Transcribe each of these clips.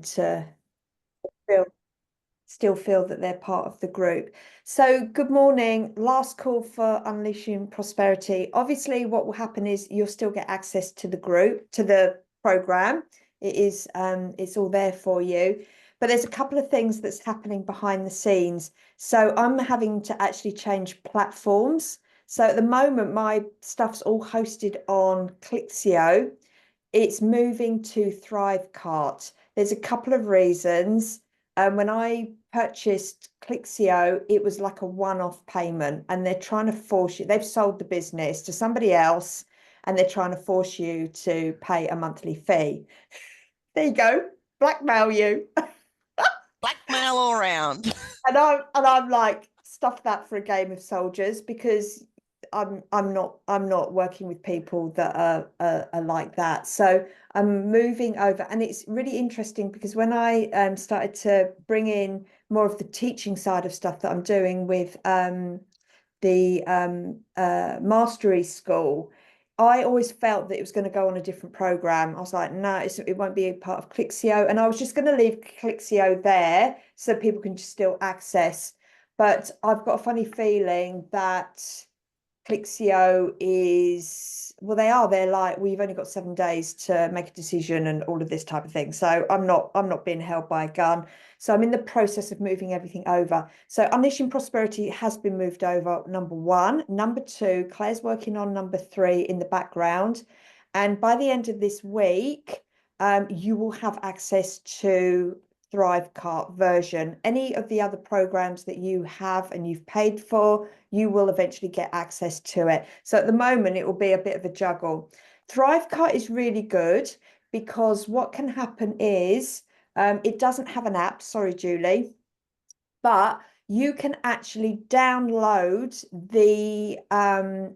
to feel, still feel that they're part of the group. So good morning. Last call for Unleashing Prosperity. Obviously, what will happen is you'll still get access to the group, to the program. It is it's all there for you. But there's a couple of things that's happening behind the scenes. So I'm having to actually change platforms. So at the moment, my stuff's all hosted on Clixio. It's moving to Thrivecart. There's a couple of reasons. When I purchased Clixio, it was like a one-off payment, and they're trying to force you. They've sold the business to somebody else, and they're trying to force you to pay a monthly fee. There you go, blackmail you. Blackmail all around. And I'm like, stuff that for a game of soldiers, because I'm not working with people that are like that. So I'm moving over, and it's really interesting because when I started to bring in more of the teaching side of stuff that I'm doing with the mastery school, I always felt that it was going to go on a different program. I was like, no, it won't be a part of Clixio. And I was just going to leave Clixio there so people can just still access. But I've got a funny feeling that Clixio is, well, they're like, we've only got 7 days to make a decision and all of this type of thing. So I'm not being held by a gun. So I'm in the process of moving everything over. So Unleashing Prosperity has been moved over, number one. Number two, Claire's working on number three in the background. And by the end of this week, you will have access to Thrivecart version. Any of the other programs that you have and you've paid for, you will eventually get access to it. So at the moment, it will be a bit of a juggle. Thrivecart is really good because what can happen is it doesn't have an app. Sorry, Julie, but you can actually download the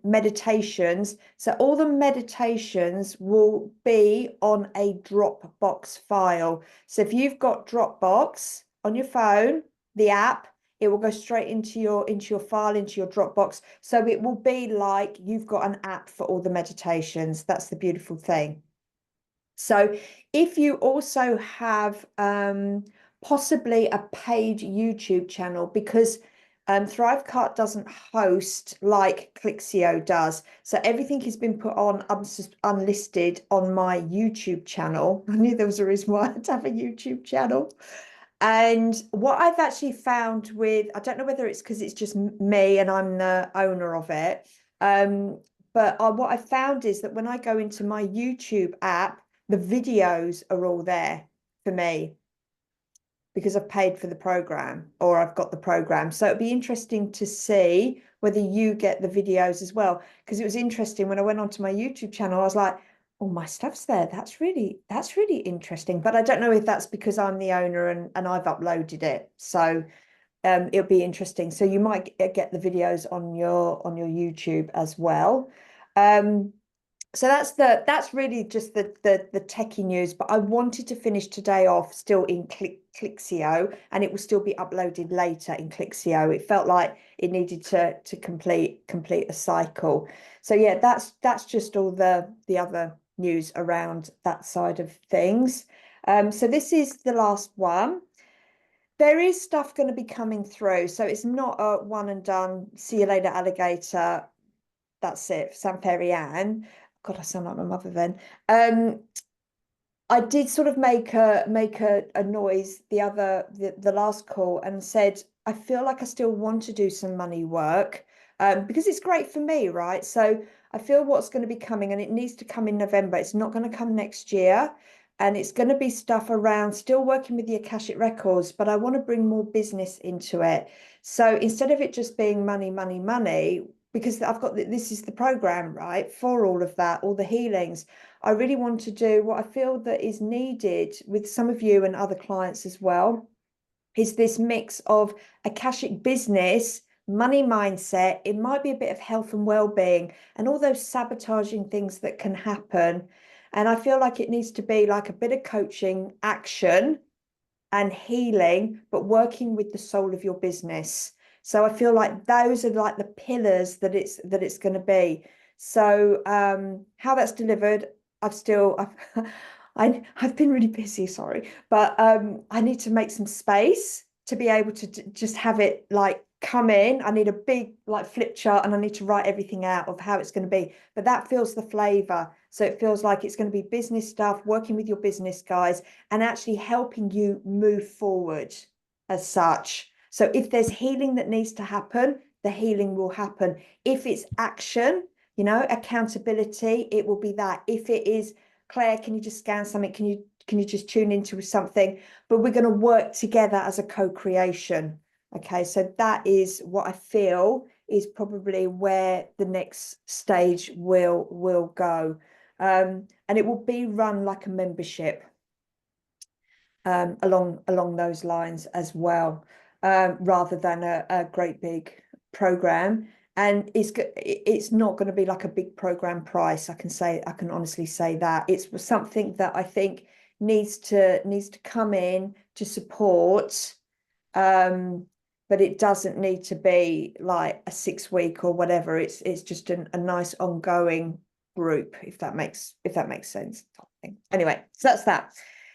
meditations. So all the meditations will be on a Dropbox file. So if you've got Dropbox on your phone, the app, it will go straight into your file, into your Dropbox. So it will be like you've got an app for all the meditations. That's the beautiful thing. So if you also have possibly a paid YouTube channel, because Thrivecart doesn't host like Clixio does. So everything has been put on unlisted on my YouTube channel. I knew there was a reason why I had to have a YouTube channel. And what I've actually found with, I don't know whether it's because it's just me and I'm the owner of it, but what I found is that when I go into my YouTube app, the videos are all there for me because I've paid for the program, or I've got the program. So it'd be interesting to see whether you get the videos as well. Because it was interesting when I went onto my YouTube channel, I was like, oh, my stuff's there. That's really interesting. But I don't know if that's because I'm the owner and I've uploaded it. So it'll be interesting. So you might get the videos on your YouTube as well. So that's really just the techie news. But I wanted to finish today off still in Clixio, and it will still be uploaded later in Clixio. It felt like it needed to complete a cycle. So yeah, that's just all the other news around that side of things. So this is the last one. There is stuff going to be coming through, so it's not a one and done. See you later, alligator. That's it. Sam Fairy Ann. God, I sound like my mother then. I did sort of make a noise the last call and said I feel like I still want to do some money work because it's great for me, right? So I feel what's going to be coming, and it needs to come in November. It's not going to come next year, and it's going to be stuff around still working with the Akashic Records, but I want to bring more business into it. So instead of it just being money, money, money, because I've got this is the program, right, for all of that, all the healings. I really want to do what I feel that is needed with some of you and other clients as well, is this mix of Akashic business, money mindset. It might be a bit of health and well-being and all those sabotaging things that can happen. And I feel like it needs to be like a bit of coaching, action and healing, but working with the soul of your business. So I feel like those are like the pillars that it's going to be. So how that's delivered, I've I've been really busy, sorry, but I need to make some space to be able to just have it like come in. I need a big like flip chart and I need to write everything out of how it's going to be. But that feels the flavor. So it feels like it's going to be business stuff, working with your business guys and actually helping you move forward as such. So if there's healing that needs to happen, the healing will happen. If it's action, you know, accountability, it will be that. If it is, Claire, can you just scan something? Can you just tune into something? But we're going to work together as a co-creation. Okay, so that is what I feel is probably where the next stage will go. And it will be run like a membership along those lines as well, rather than a great big program. And it's not going to be like a big program price. I can honestly say that it's something that I think needs to come in to support, but it doesn't need to be like a 6 week or whatever. It's just a nice ongoing group, if that makes sense. Anyway, so that's that.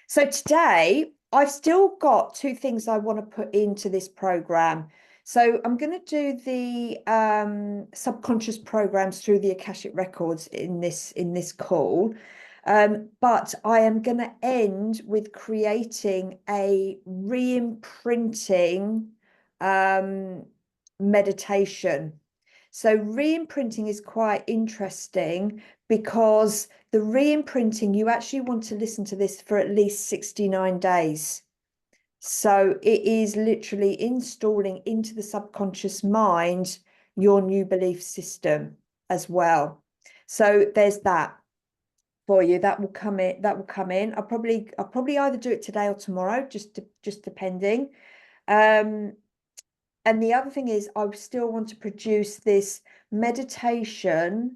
So today I've still got two things I want to put into this program. So I'm going to do the subconscious programs through the Akashic records in this call. But I am going to end with creating a re-imprinting meditation. So re-imprinting is quite interesting because the re-imprinting, you actually want to listen to this for at least 69 days. So it is literally installing into the subconscious mind your new belief system as well. So there's that for you. That will come in. I'll probably either do it today or tomorrow, just depending. And the other thing is I still want to produce this meditation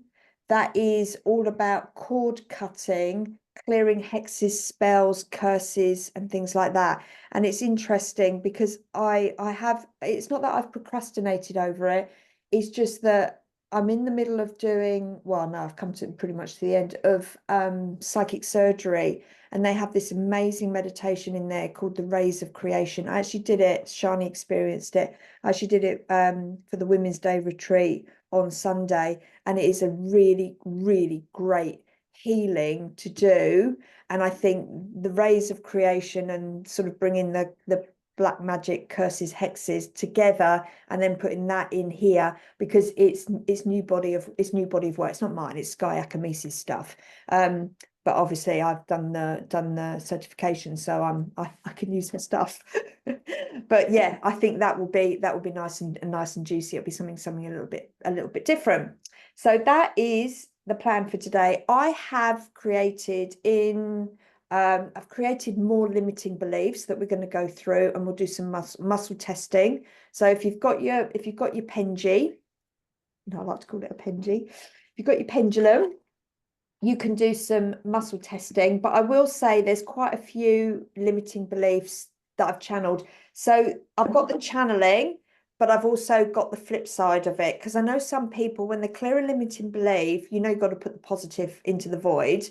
that is all about cord cutting, clearing hexes, spells, curses, and things like that. And it's interesting because it's not that I've procrastinated over it. It's just that I'm in the middle of doing, well, no, I've come to pretty much the end of psychic surgery. And they have this amazing meditation in there called the Rays of Creation. I actually did it, Shani experienced it. I actually did it for the Women's Day retreat on Sunday. And it is a really, really great healing to do. And I think the Rays of Creation and sort of bringing the black magic curses, hexes together and then putting that in here because it's new body of work. It's not mine, it's Sky Akami's stuff. But obviously I've done the certification, so I can use her stuff. But yeah, I think that will be nice and juicy. It'll be something a little bit different. So that is the plan for today. I have created I've created more limiting beliefs that we're going to go through, and we'll do some muscle testing. So if you've got your Penji, no, I like to call it a Penji. If you've got your pendulum, you can do some muscle testing. But I will say there's quite a few limiting beliefs that I've channeled. So I've got the channeling, but I've also got the flip side of it, because I know some people, when they clear a limiting belief, you've got to put the positive into the void.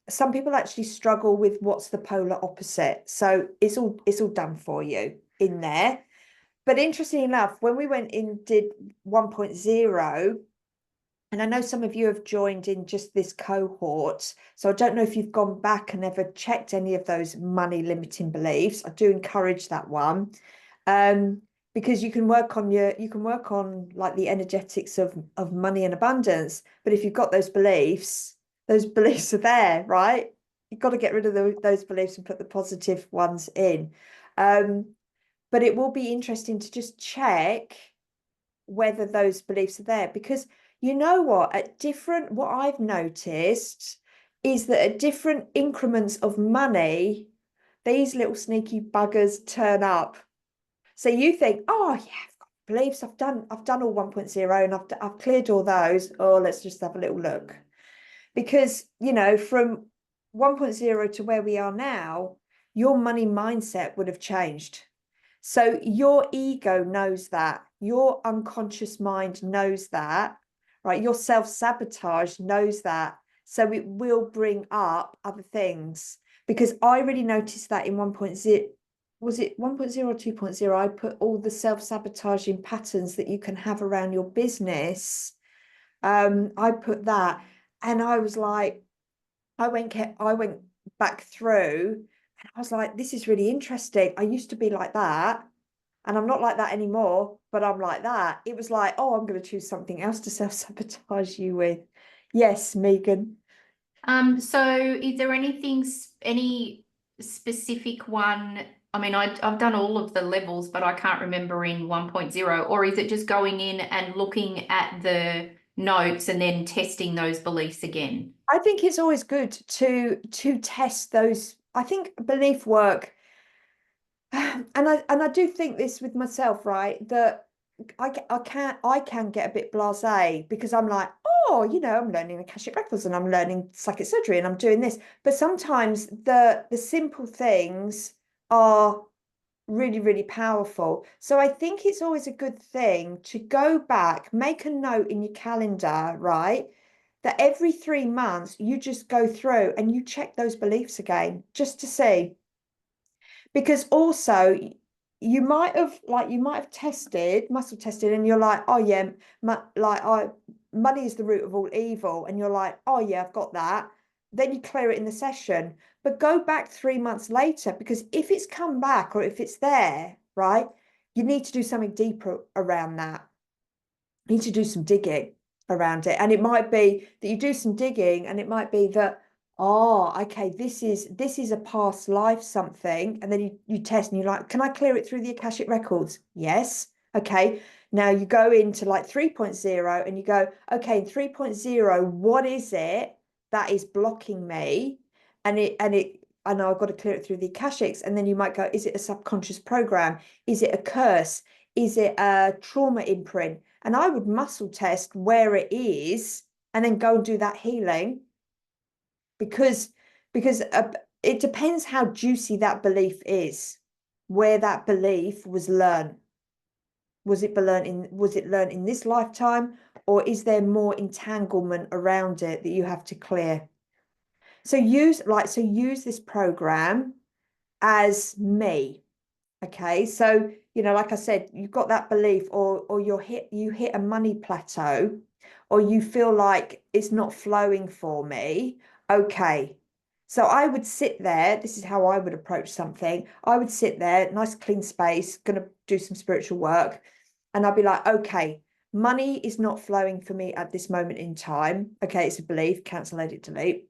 Some people actually struggle with what's the polar opposite. So it's all done for you in there. But interesting enough, when we went in, did 1.0, and I know some of you have joined in just this cohort. So I don't know if you've gone back and ever checked any of those money limiting beliefs. I do encourage that one. Because you can work on like the energetics of money and abundance. But if you've got those beliefs are there, right? You've got to get rid of those beliefs and put the positive ones in. But it will be interesting to just check whether those beliefs are there, because you know what, what I've noticed is that at different increments of money, these little sneaky buggers turn up. So you think, oh yeah, I've got beliefs, I've done all 1.0 and I've cleared all those. Oh, let's just have a little look. Because, from 1.0 to where we are now, your money mindset would have changed. So your ego knows that, your unconscious mind knows that, right? Your self-sabotage knows that. So it will bring up other things, because I really noticed that in 1.0, was it 1.0 or 2.0? I put all the self-sabotaging patterns that you can have around your business. I put that, and I was like, I went back through, and I was like, this is really interesting. I used to be like that, and I'm not like that anymore, but I'm like that. It was like, oh, I'm going to choose something else to self-sabotage you with. Yes, Megan. So is there any specific one? I mean, I've done all of the levels, but I can't remember in 1.0, or is it just going in and looking at the notes and then testing those beliefs again? I think it's always good to test those. I think belief work, and I do think this with myself, right? That I can get a bit blasé, because I'm like, oh, I'm learning Akashic Records, and I'm learning psychic surgery, and I'm doing this. But sometimes the simple things are really, really powerful. So I think it's always a good thing to go back, make a note in your calendar, right? That every 3 months you just go through and you check those beliefs again, just to see. Because also you might have muscle tested, and you're like, oh yeah, money is the root of all evil, and you're like, oh yeah, I've got that. Then you clear it in the session, but go back 3 months later, because if it's come back, or if it's there, right, you need to do something deeper around that. You need to do some digging around it, and it might be that you do some digging, and it might be that, oh, okay, this is a past life something, and then you test, and you're like, can I clear it through the Akashic Records? Yes. Okay, now you go into like 3.0, and you go, okay, in 3.0, what is it that is blocking me? I know I've got to clear it through the Akashics. And then you might go, is it a subconscious program? Is it a curse? Is it a trauma imprint? And I would muscle test where it is, and then go and do that healing, because it depends how juicy that belief is, where that belief was learned. Was it learned in this lifetime, or is there more entanglement around it that you have to clear? So use this program as me. Okay, so like I said, you've got that belief, or you hit a money plateau, or you feel like it's not flowing for me. Okay, so I would sit there. This is how I would approach something. I would sit there, nice clean space, gonna do some spiritual work, and I'd be like, okay, money is not flowing for me at this moment in time. Okay, it's a belief. Cancel, edit, delete.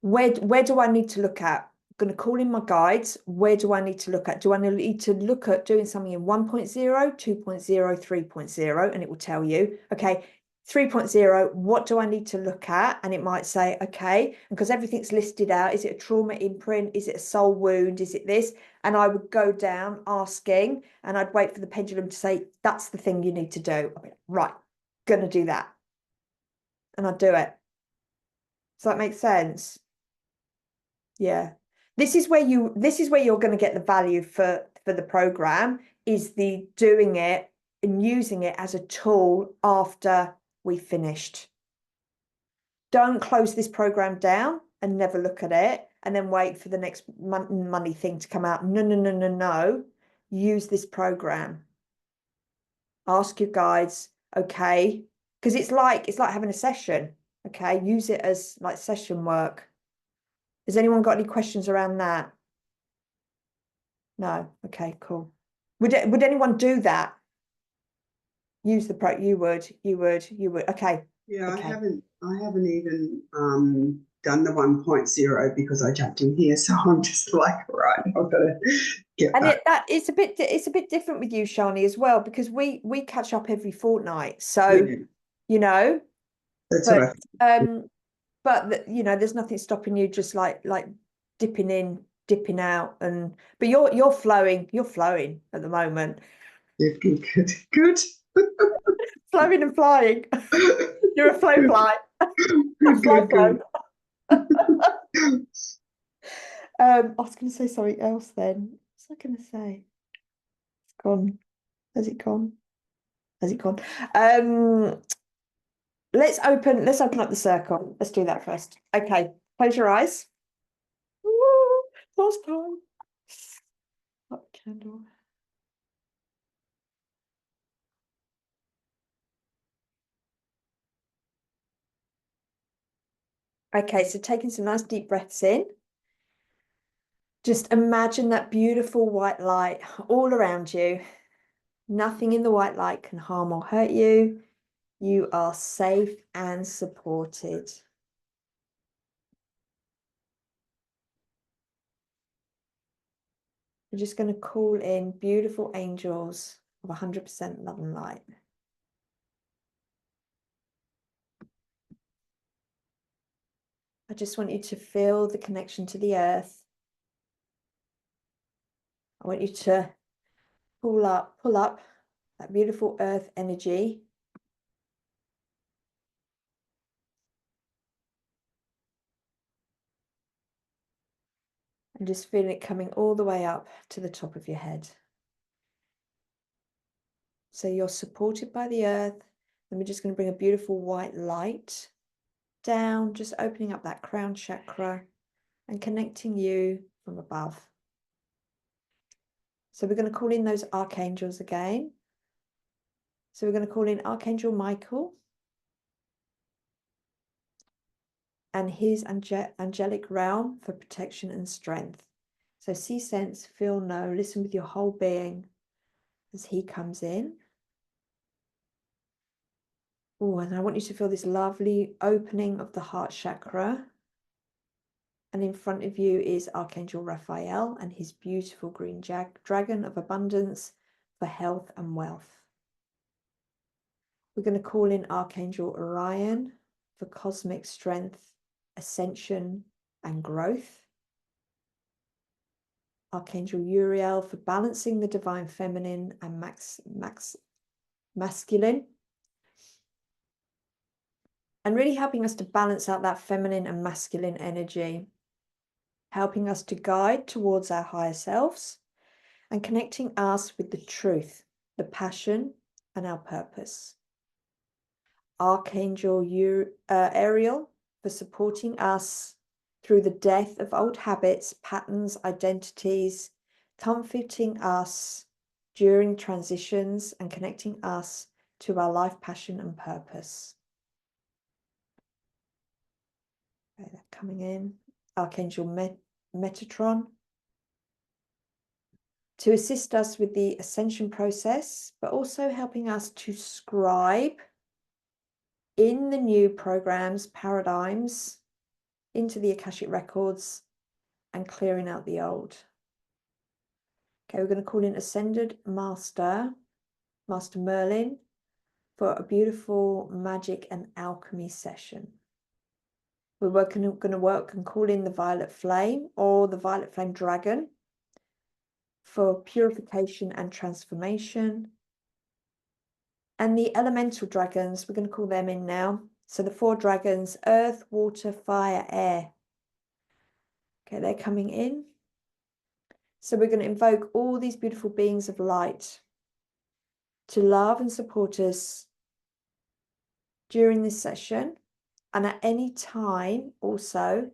Where do I need to look at? I'm going to call in my guides. Where do I need to look at? Do I need to look at doing something in 1.0, 2.0, 3.0? And it will tell you, okay, 3.0, what do I need to look at? And it might say, okay, because everything's listed out. Is it a trauma imprint? Is it a soul wound? Is it this? And I would go down asking, and I'd wait for the pendulum to say, that's the thing you need to do. I'd be like, right, going to do that. And I'd do it. Does that make sense? Yeah. This is where you're going to get the value for the program, is the doing it and using it as a tool after we finished. Don't close this program down and never look at it and then wait for the next money thing to come out. No, no, no, no, no. Use this program. Ask your guides, okay? Because it's like having a session, okay? Use it as like session work. Has anyone got any questions around that? No. Okay, cool. Would anyone do that? Use the pro. You would. Okay. Yeah, okay. I haven't even done the 1.0 because I jumped in here. So I'm just like, right, I've got to get And back. it's a bit different with you, Shani, as well, because we catch up every fortnight. So, Yeah, that's but what I there's nothing stopping you just like dipping in, dipping out, but you're flowing at the moment. did. Good. Flowing and flying. You're a flow Good. fly. Good. I was going to say something else then. What was I going to say? It's gone. Has it gone? Has it gone? let's open up the circle. Let's do that first. Okay, close your eyes. Woo, last time. Up candle. Okay, so taking some nice deep breaths in. Just imagine that beautiful white light all around you. Nothing in the white light can harm or hurt you. You are safe and supported. We're just going to call in beautiful angels of 100% love and light. I just want you to feel the connection to the earth. I want you to pull up that beautiful earth energy. And just feeling it coming all the way up to the top of your head. So you're supported by the earth. Then we're just going to bring a beautiful white light down, just opening up that crown chakra and connecting you from above. So we're going to call in those archangels again. So we're going to call in Archangel Michael and his angelic realm for protection and strength. So see, sense, feel, know, listen with your whole being as he comes in. Oh, and I want you to feel this lovely opening of the heart chakra. And in front of you is Archangel Raphael and his beautiful green dragon of abundance for health and wealth. We're going to call in Archangel Orion for cosmic strength, ascension, and growth. Archangel Uriel for balancing the divine feminine and masculine. And really helping us to balance out that feminine and masculine energy. Helping us to guide towards our higher selves and connecting us with the truth, the passion, and our purpose. Archangel Ariel for supporting us through the death of old habits, patterns, identities, comforting us during transitions and connecting us to our life passion and purpose. Okay, they're coming in. Archangel Metatron to assist us with the ascension process, but also helping us to scribe in the new programs, paradigms, into the Akashic records and clearing out the old. Okay, we're going to call in Ascended Master Merlin, for a beautiful magic and alchemy session. We're going to work and call in the Violet Flame or the Violet Flame Dragon for purification and transformation. And the elemental dragons, we're going to call them in now. So the 4 dragons, earth, water, fire, air. Okay, they're coming in. So we're going to invoke all these beautiful beings of light to love and support us during this session and at any time also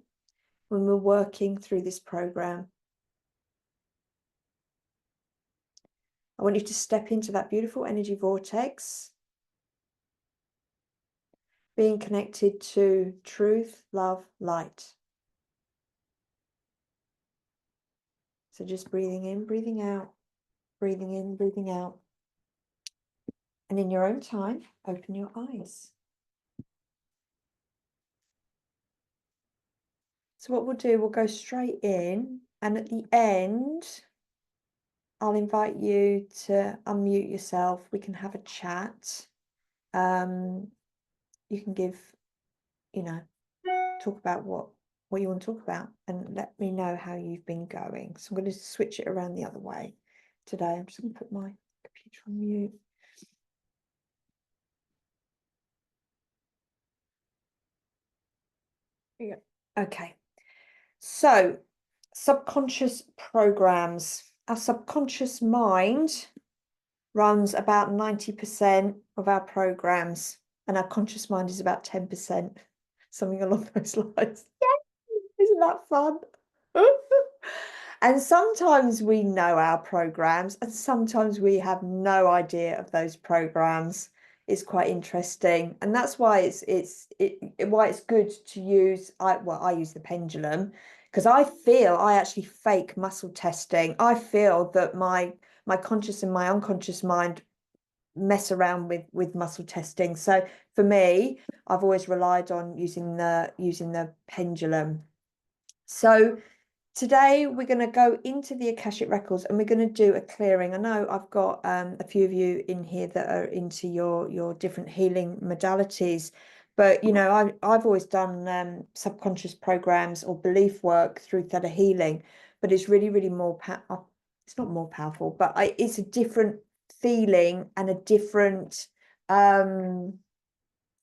when we're working through this program. I want you to step into that beautiful energy vortex, being connected to truth, love, light. So just breathing in, breathing out, breathing in, breathing out. And in your own time, open your eyes. So what we'll do, we'll go straight in, and at the end, I'll invite you to unmute yourself. We can have a chat. You can give, talk about what you want to talk about and let me know how you've been going. So I'm going to switch it around the other way today. I'm just going to put my computer on mute. Yeah. Okay. So subconscious programs. Our subconscious mind runs about 90% of our programs. and our conscious mind is about 10%, something along those lines. Yeah, isn't that fun? And sometimes we know our programs, and sometimes we have no idea of those programs. It's quite interesting, and that's why why it's good to use. I use the pendulum because I actually fake muscle testing. I feel that my conscious and my unconscious mind mess around with muscle testing. So for me, I've always relied on using the pendulum. So today we're going to go into the Akashic Records and we're going to do a clearing. I know I've got a few of you in here that are into your different healing modalities, but you know, I've always done subconscious programs or belief work through Theta Healing, but it's really more it's not more powerful, but it's a different feeling and a different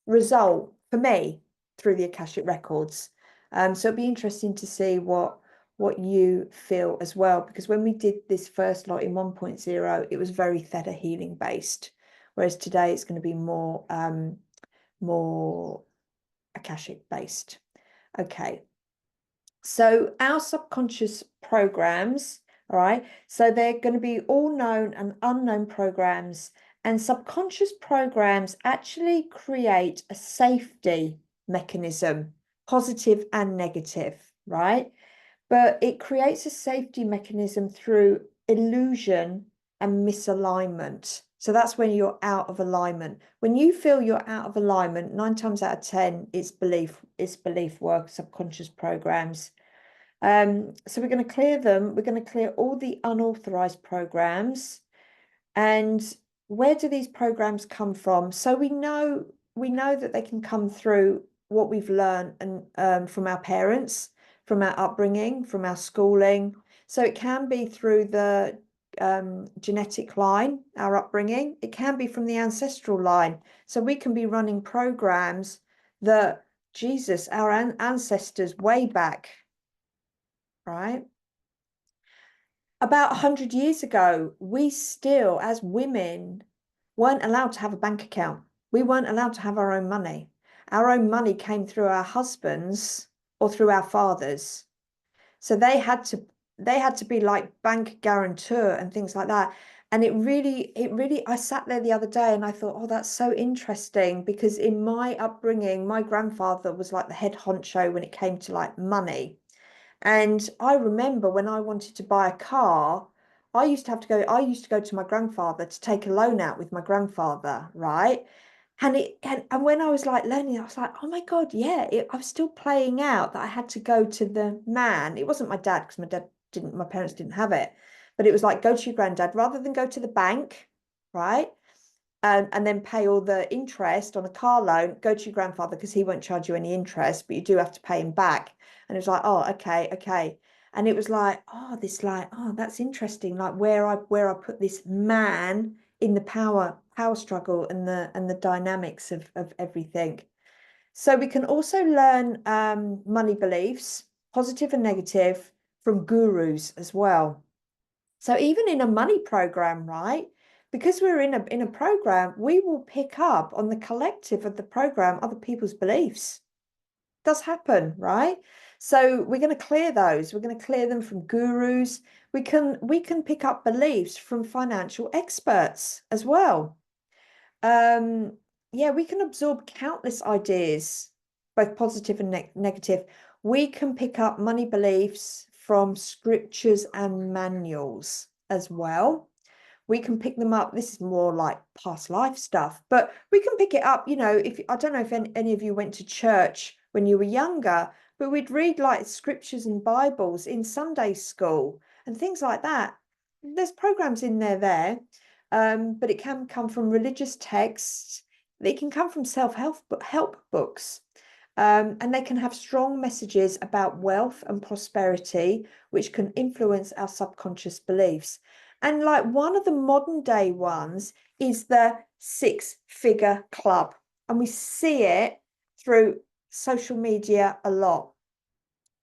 result for me through the Akashic Records. So it'd be interesting to see what you feel as well, because when we did this first lot in 1.0, it was very Theta Healing based, whereas today it's going to be more Akashic based. Okay, so our subconscious programs, all right, so they're going to be all known and unknown programs, and subconscious programs actually create a safety mechanism, positive and negative, right? But it creates a safety mechanism through illusion and misalignment. So that's when you're out of alignment. When you feel you're out of alignment, 9 times out of 10, it's belief work, subconscious programs. So we're going to clear them. We're going to clear all the unauthorized programs. And where do these programs come from? So we know that they can come through what we've learned and from our parents, from our upbringing, from our schooling. So it can be through the genetic line, our upbringing. It can be from the ancestral line. So we can be running programs that Jesus, our ancestors way back, right? About 100 years ago, we still, as women, weren't allowed to have a bank account. We weren't allowed to have our own money. Our own money came through our husbands or through our fathers. So they had to be like bank guarantor and things like that. And it really, I sat there the other day and I thought, oh, that's so interesting, because in my upbringing, my grandfather was like the head honcho when it came to like money. And I remember when I wanted to buy a car, I used to go to my grandfather to take a loan out with my grandfather, right? And when I was like learning, I was like, oh my God, yeah, I was still playing out that I had to go to the man. It wasn't my dad, because my parents didn't have it, but it was like, go to your granddad rather than go to the bank, right? And then pay all the interest on a car loan, go to your grandfather because he won't charge you any interest, but you do have to pay him back. And it was like, oh, okay. And it was like, oh, that's interesting. Like where I put this man in the power struggle and the dynamics of everything. So we can also learn money beliefs, positive and negative, from gurus as well. So even in a money program, right? Because we're in a program, we will pick up on the collective of the program, other people's beliefs. It does happen, right? So we're going to clear those. We're going to clear them from gurus. We can pick up beliefs from financial experts as well. Yeah, we can absorb countless ideas, both positive and negative. We can pick up money beliefs from scriptures and manuals as well. We can pick them up. This is more like past life stuff, but we can pick it up. You know, if I don't know if any of you went to church when you were younger, but we'd read like scriptures and Bibles in Sunday school and things like that. There's programs in there. But it can come from religious texts. They can come from self-help books. And they can have strong messages about wealth and prosperity, which can influence our subconscious beliefs. And like one of the modern day ones is the 6-figure club. And we see it through social media a lot.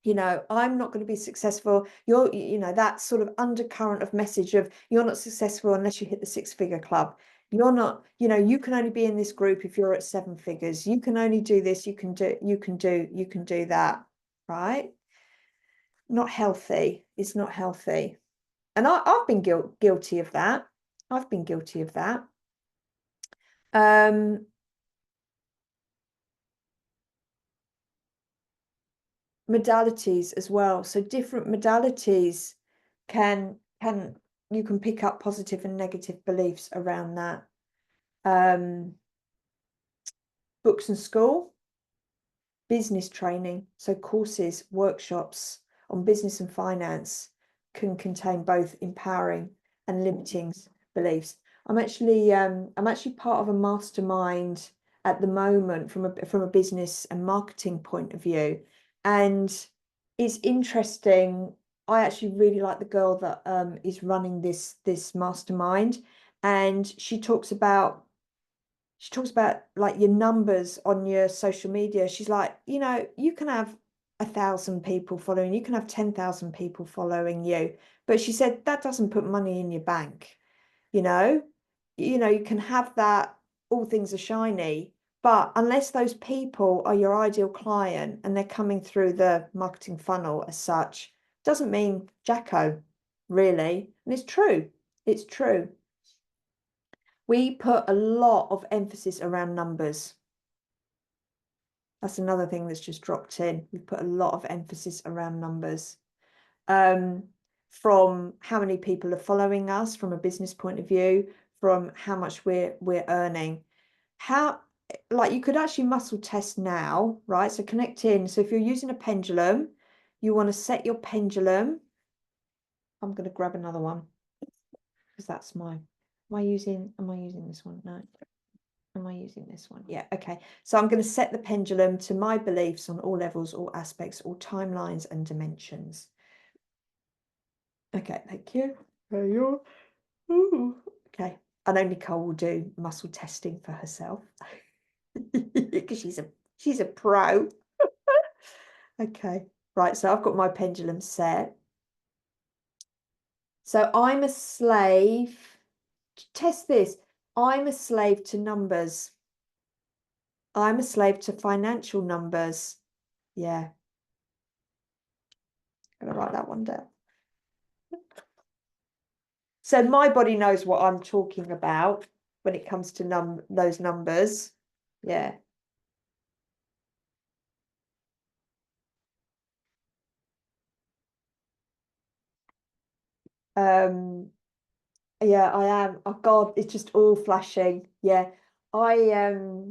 You know, I'm not going to be successful. You know, that sort of undercurrent of message of you're not successful unless you hit the 6-figure club. You're not, you know, you can only be in this group if you're at 7 figures. You can only do this, you can do that, right? Not healthy. It's not healthy. And I've been guilty of that. I've been guilty of that. Modalities as well. So different modalities you can pick up positive and negative beliefs around that. Books and school, business training, so courses, workshops on business and finance can contain both empowering and limiting beliefs. I'm actually part of a mastermind at the moment from a business and marketing point of view, and it's interesting. I actually really like the girl that is running this mastermind, and she talks about like your numbers on your social media. She's like, you know, you can have 1,000 people following, you can have 10,000 people following you, but she said that doesn't put money in your bank. You know, you can have that, all things are shiny, but unless those people are your ideal client and they're coming through the marketing funnel as such, doesn't mean jacko, really. And it's true. It's true. We put a lot of emphasis around numbers. That's another thing that's just dropped in. We put a lot of emphasis around numbers. From how many people are following us from a business point of view, from how much we're earning. Like you could actually muscle test now, right? So connect in. So if you're using a pendulum, you want to set your pendulum. I'm going to grab another one because that's mine. Am I using this one? No. Am I using this one? Yeah, okay. So I'm going to set the pendulum to my beliefs on all levels, all aspects, all timelines and dimensions. Okay, thank you. There you are. Ooh. Okay. I know Nicole will do muscle testing for herself because she's a pro. Okay, right. So I've got my pendulum set. So I'm a slave. Test this. I'm a slave to numbers. I'm a slave to financial numbers. Yeah. I'm gonna write that one down. So my body knows what I'm talking about when it comes to those numbers. Yeah. Yeah, I am. Oh God, it's just all flashing. Yeah. I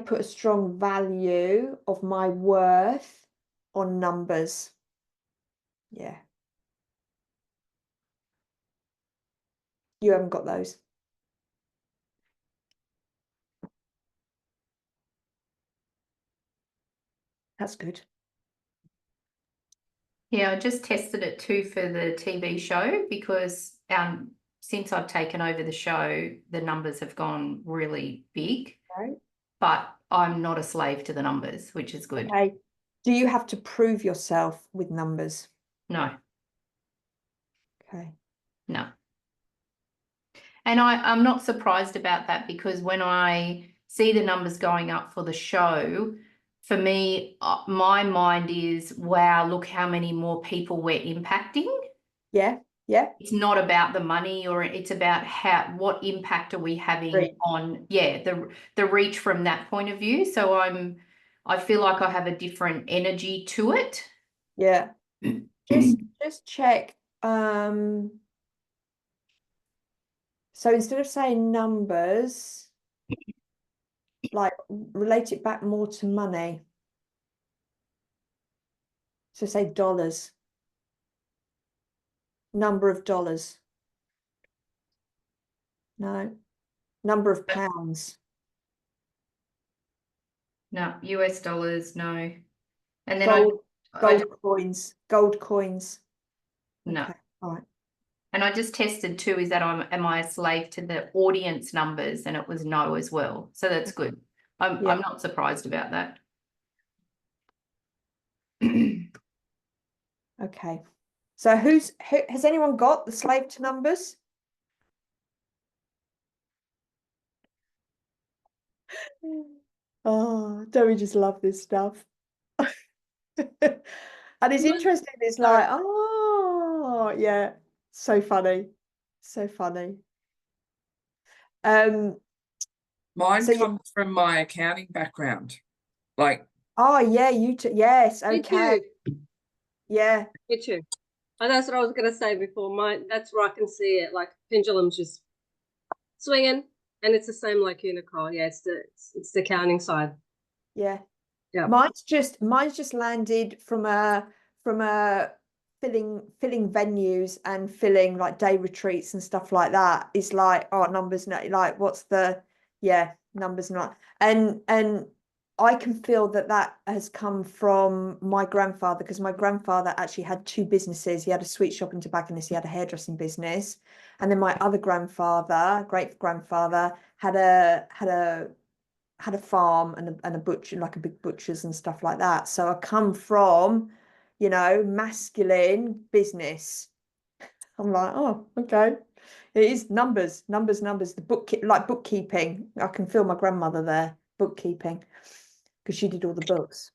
put a strong value of my worth on numbers. Yeah. You haven't got those. That's good. Yeah, I just tested it too for the TV show because since I've taken over the show, the numbers have gone really big. Right. But I'm not a slave to the numbers, which is good. Okay. Do you have to prove yourself with numbers? No. Okay. No. And I'm not surprised about that because when I see the numbers going up for the show, for me, my mind is, wow, look how many more people we're impacting. Yeah. Yeah. It's not about the money, or it's about what impact are we having on, the reach from that point of view. So I feel like I have a different energy to it. Yeah. just check. So instead of saying numbers, like relate it back more to money. So say dollars. Number of dollars. No. Number of pounds. No, US dollars, no. And then gold coins. Gold coins. No. Okay. All right. And I just tested too, is that am I a slave to the audience numbers? And it was no as well. So that's good. I'm not surprised about that. Okay. So has anyone got the slave to numbers? Oh, don't we just love this stuff? And it's interesting, it's Sorry. like, oh yeah, so funny. So funny. Mine So comes from my accounting background. Like, oh yeah, you too. Yes, Me okay. too. Yeah. Me too. Oh, that's what I was gonna say before. That's where I can see it. Like pendulum's just swinging, and it's the same like you, Nicole. Yeah, it's the counting side. Yeah. Yeah. Mine's just landed from a filling venues and filling like day retreats and stuff like that. It's like, oh, numbers not like what's the numbers not, and I can feel that has come from my grandfather, because my grandfather actually had two businesses. He had a sweet shop and tobacconist, he had a hairdressing business, and then my other grandfather, great grandfather, had a farm and a butcher, like a big butcher's and stuff like that. So I come from, masculine business. I'm like, oh, okay. It is numbers. The bookkeeping. I can feel my grandmother there, bookkeeping, because she did all the books.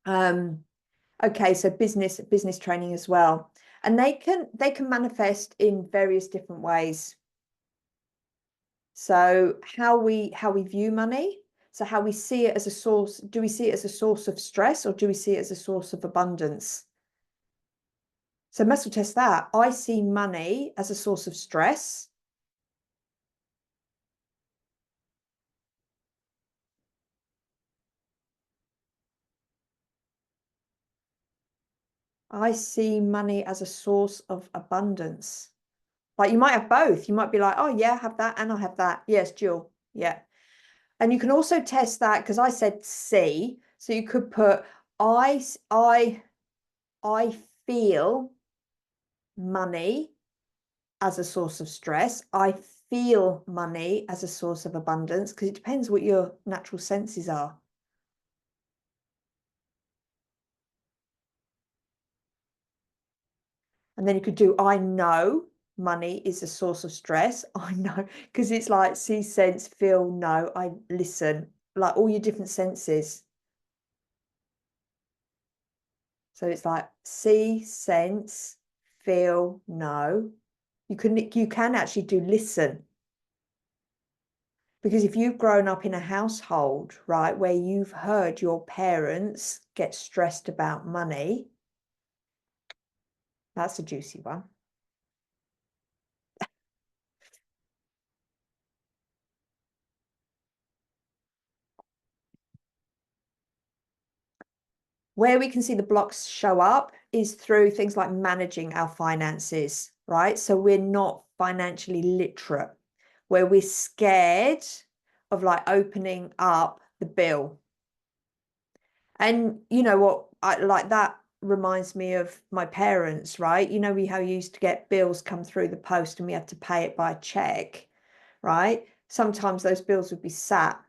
Okay, so business training as well. And they can manifest in various different ways. So how we view money, so how we see it as a source, do we see it as a source of stress, or do we see it as a source of abundance? So muscle test that. I see money as a source of stress. I see money as a source of abundance. Like you might have both. You might be like, oh yeah, I have that and I have that. Yes, dual. Yeah. And you can also test that, because I said see. So you could put I feel money as a source of stress. I feel money as a source of abundance, because it depends what your natural senses are. And then you could do I know money is a source of stress. I know, because it's like see, sense, feel, know, I listen, like all your different senses. So it's like see, sense, feel, know. You can actually do listen. Because if you've grown up in a household, right, where you've heard your parents get stressed about money, that's a juicy one. Where we can see the blocks show up is through things like managing our finances, right? So we're not financially literate, where we're scared of like opening up the bill. And you know what, I like that reminds me of my parents, right? You know, how you used to get bills come through the post and we had to pay it by check, right? Sometimes those bills would be sat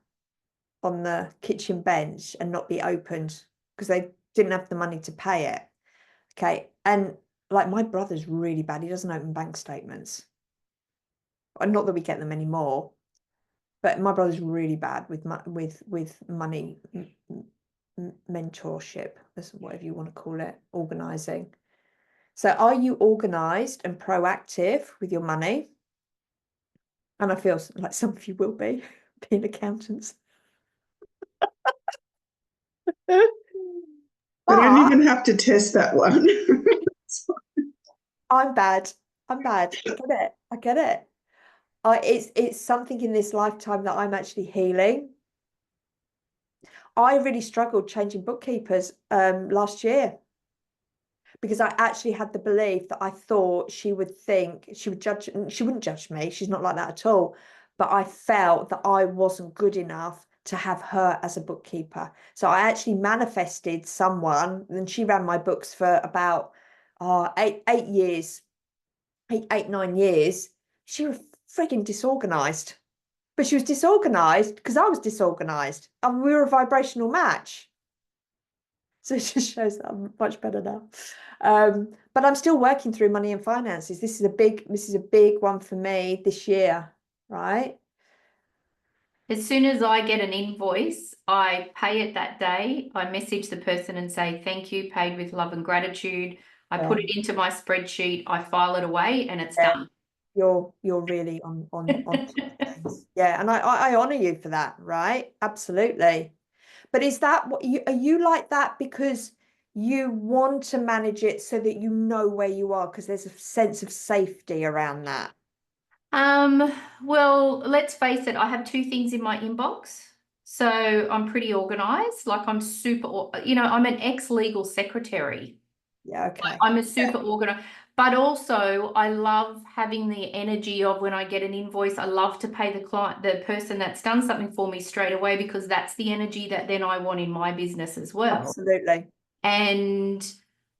on the kitchen bench and not be opened because they didn't have the money to pay it. Okay. And like my brother's really bad. He doesn't open bank statements. And not that we get them anymore, but my brother's really bad with money mentorship, whatever you want to call it, organizing. So are you organized and proactive with your money? And I feel like some of you will be, being accountants. I don't even have to test that one. I'm bad. I get it. It's something in this lifetime that I'm actually healing. I really struggled changing bookkeepers last year, because I actually had the belief that I thought she would judge. She wouldn't judge me. She's not like that at all. But I felt that I wasn't good enough to have her as a bookkeeper. So I actually manifested someone, and she ran my books for about 8 years, 9 years. She was frigging disorganized. But she was disorganized because I was disorganized, and we were a vibrational match. So it just shows that I'm much better now. But I'm still working through money and finances. This is a big one for me this year, right? As soon as I get an invoice, I pay it that day. I message the person and say, thank you, paid with love and gratitude. I put it into my spreadsheet, I file it away, and it's done. You're really on things. Yeah, and I honor you for that, right? Absolutely. But is that what are you like that because you want to manage it so that you know where you are because there's a sense of safety around that? Well, let's face it, I have 2 things in my inbox. So I'm pretty organized. Like I'm super, I'm an ex-legal secretary. Yeah, okay. I'm a super organized, but also I love having the energy of when I get an invoice, I love to pay the person that's done something for me straight away because that's the energy that then I want in my business as well. Absolutely. And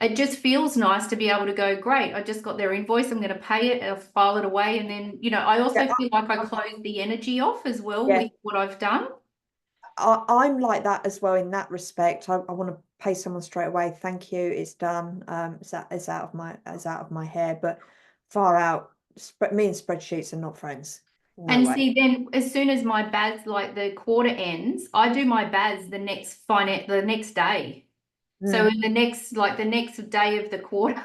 it just feels nice to be able to go, great, I just got their invoice, I'm going to pay it, I'll file it away. And then, I also feel like I close the energy off as well with what I've done. I'm like that as well in that respect. I want to pay someone straight away. Thank you, it's done. It's out of my hair, but far out. Me and spreadsheets are not friends. No And way. see, then as soon as my BAS, like the quarter ends, I do my BAS the next day. So in the next day of the quarter,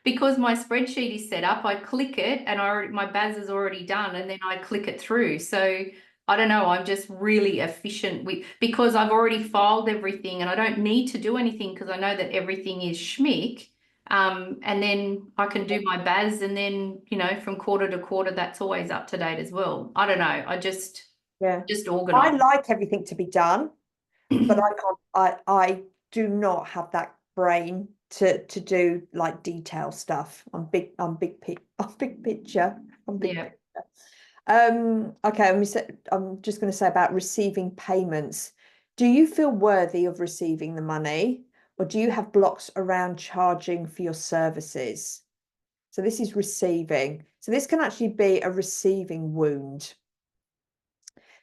because my spreadsheet is set up, I click it and my BAS is already done and then I click it through. So I don't know, I'm just really efficient because I've already filed everything and I don't need to do anything because I know that everything is schmick. And then I can do my BAS and then, from quarter to quarter, that's always up to date as well. I don't know. I just organize. I like everything to be done, but I can't, I do not have that brain to do like detail stuff. I'm big picture. Okay, I'm just going to say about receiving payments. Do you feel worthy of receiving the money, or do you have blocks around charging for your services? So this is receiving. So this can actually be a receiving wound.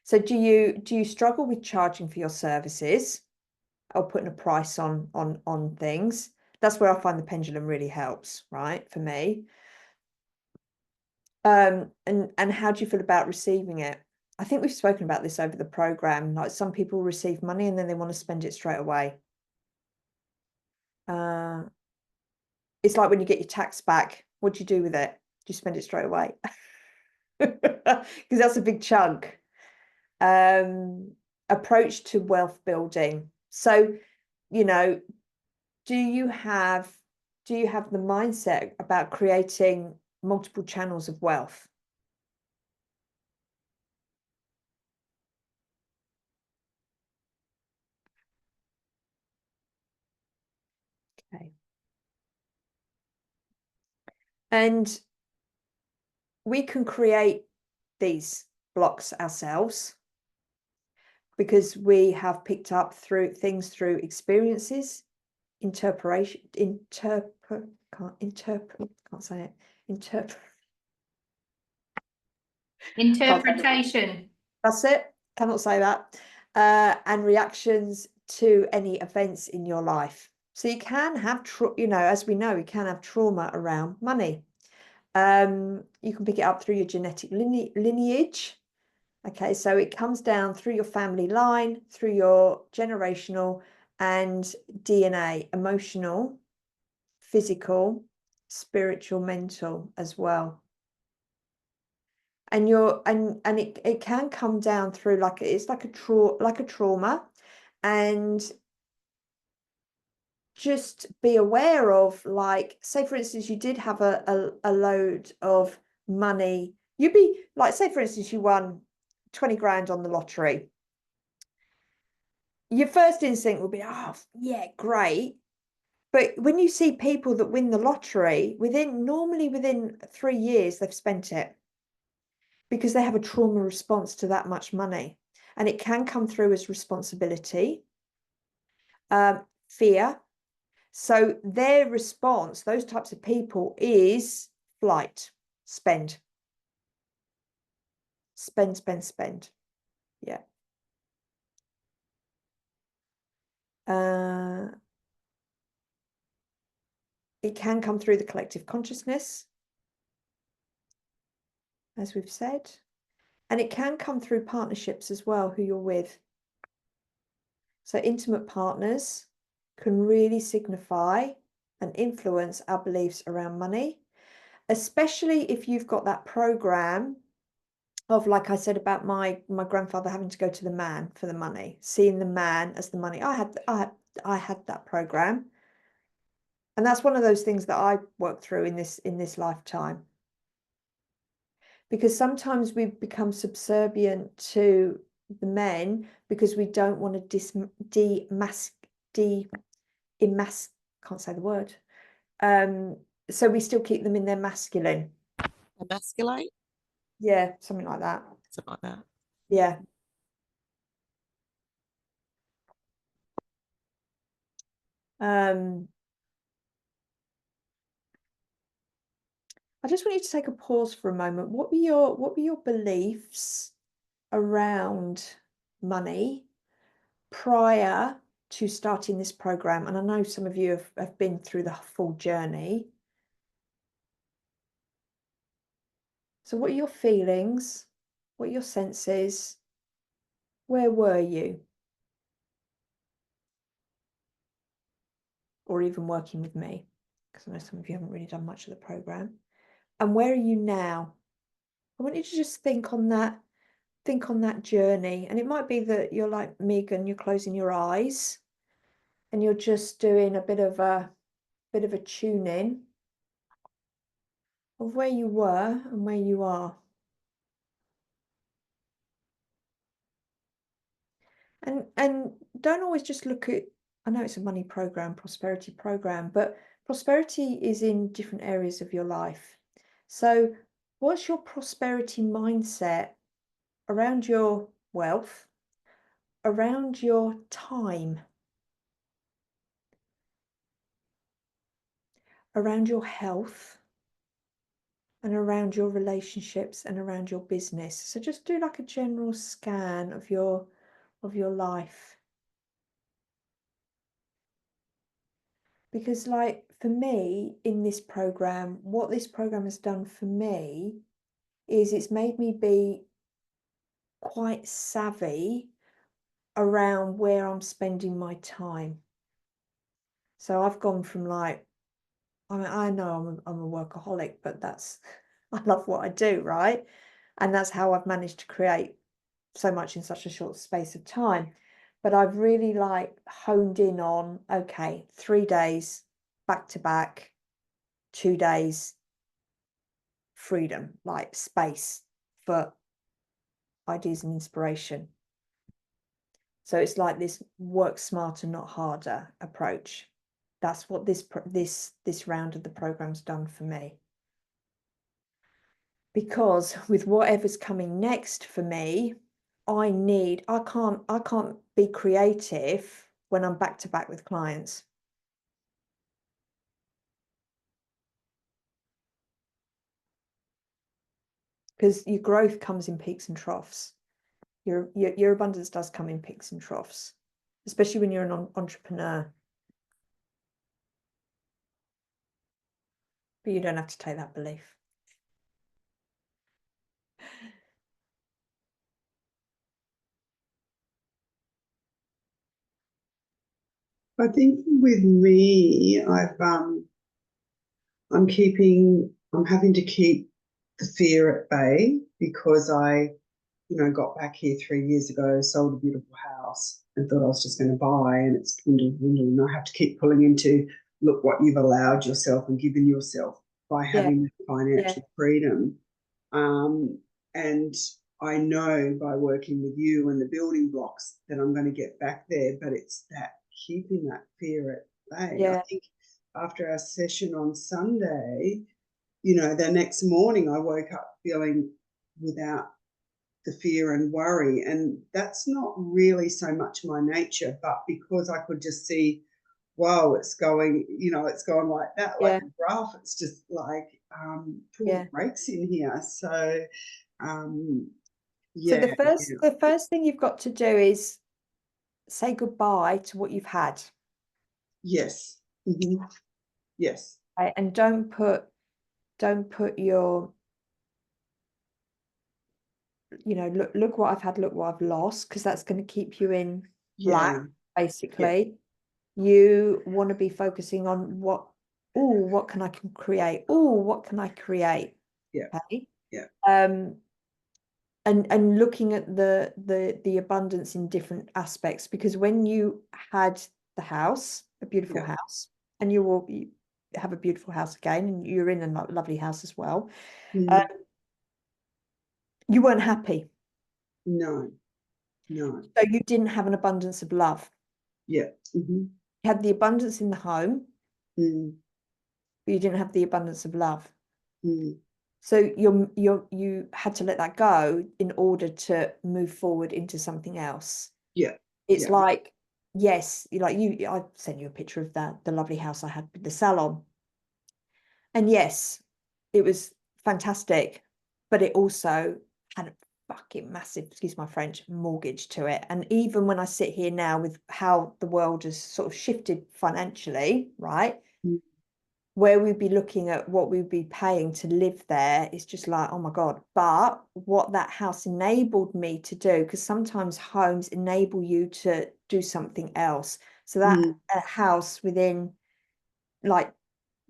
So do you struggle with charging for your services or putting a price on things? That's where I find the pendulum really helps, right? For me. And how do you feel about receiving it? I think we've spoken about this over the program. Like some people receive money and then they want to spend it straight away. It's like when you get your tax back, what do you do with it? Do you spend it straight away? Because that's a big chunk. Approach to wealth building. So, do you have the mindset about creating multiple channels of wealth? Okay. And we can create these blocks ourselves because we have picked up through experiences, interpretation. That's it. Cannot say that. And reactions to any events in your life. So you can have, as we know, you can have trauma around money. You can pick it up through your genetic lineage. Okay, so it comes down through your family line, through your generational and DNA, emotional, physical, spiritual, mental as well. And it can come down through it's like a trauma, and just be aware of, like, say for instance you did have a load of money, you'd be like, say for instance you won 20 grand on the lottery. Your first instinct will be, oh yeah, great. But when you see people that win the lottery, normally within 3 years they've spent it, because they have a trauma response to that much money. And it can come through as responsibility, fear. So their response, those types of people, is flight, spend. Spend. Yeah. It can come through the collective consciousness, as we've said. And it can come through partnerships as well, who you're with. So intimate partners can really signify and influence our beliefs around money, especially if you've got that program of, like I said about my grandfather having to go to the man for the money, seeing the man as the money. I had that program, and that's one of those things that I worked through in this lifetime. Because sometimes we become subservient to the men because we don't want to can't say the word. So we still keep them in their masculine. Emasculate, Yeah, something like that. something like that. Yeah. I just want you to take a pause for a moment. What were your beliefs around money prior to starting this program? And I know some of you have been through the full journey. So what are your feelings? What are your senses? Where were you? Or even working with me, because I know some of you haven't really done much of the program. And where are you now? I want you to just think on that journey. And it might be that you're like Megan, you're closing your eyes and you're just doing a bit of a tune in of where you were and where you are. And don't always just look at, I know it's a money program, prosperity program, but prosperity is in different areas of your life. So what's your prosperity mindset around your wealth, around your time, around your health, and around your relationships and around your business? So just do like a general scan of your life. Because like for me in this program, what this program has done for me is it's made me be quite savvy around where I'm spending my time. So I've gone from like, I mean, I know I'm a workaholic, but that's, I love what I do, right? And that's how I've managed to create so much in such a short space of time. But I've really like honed in on, okay, 3 days back to back, 2 days freedom, like space for ideas and inspiration. So it's like this work smarter, not harder approach. That's what this round of the program's done for me. Because with whatever's coming next for me, I can't be creative when I'm back to back with clients. Because your growth comes in peaks and troughs. Your abundance does come in peaks and troughs, especially when you're an entrepreneur. But you don't have to take that belief. I think with me, I'm having to keep the fear at bay because I got back here 3 years ago, sold a beautiful house and thought I was just going to buy, and it's dwindled, and I have to keep pulling into, look what you've allowed yourself and given yourself by having financial freedom. And I know by working with you and the building blocks that I'm going to get back there, but it's that keeping that fear at bay. Yeah. I think after our session on Sunday, the next morning I woke up feeling without the fear and worry, and that's not really so much my nature, but because I could just see, wow, it's going like that, like a graph. It's just like pull brakes in here. So so the first thing you've got to do is say goodbye to what you've had. Yes. Mm-hmm. Yes. Right? And don't put your you know, look what I've had, look what I've lost, because that's going to keep you in Yeah. lack, basically. You want to be focusing on what can I create? Oh, what can I create? Yeah. Okay. Yeah. And looking at the abundance in different aspects, because when you had the house, a beautiful Yeah. house, and you have a beautiful house again, and you're in a lovely house as well, Mm. you weren't happy. No. No. So you didn't have an abundance of love. Yeah. Mm-hmm. You had the abundance in the home, Mm. but you didn't have the abundance of love. Mm. So you had to let that go in order to move forward into something else. Yeah. It's Yeah. like, yes, I sent you a picture of the lovely house I had with the salon. And yes, it was fantastic, but it also had a fucking massive, excuse my French, mortgage to it. And even when I sit here now with how the world has sort of shifted financially, right? Mm. Where we'd be looking at what we'd be paying to live there, it's just like, oh my God. But what that house enabled me to do, because sometimes homes enable you to do something else. So that a house within, like,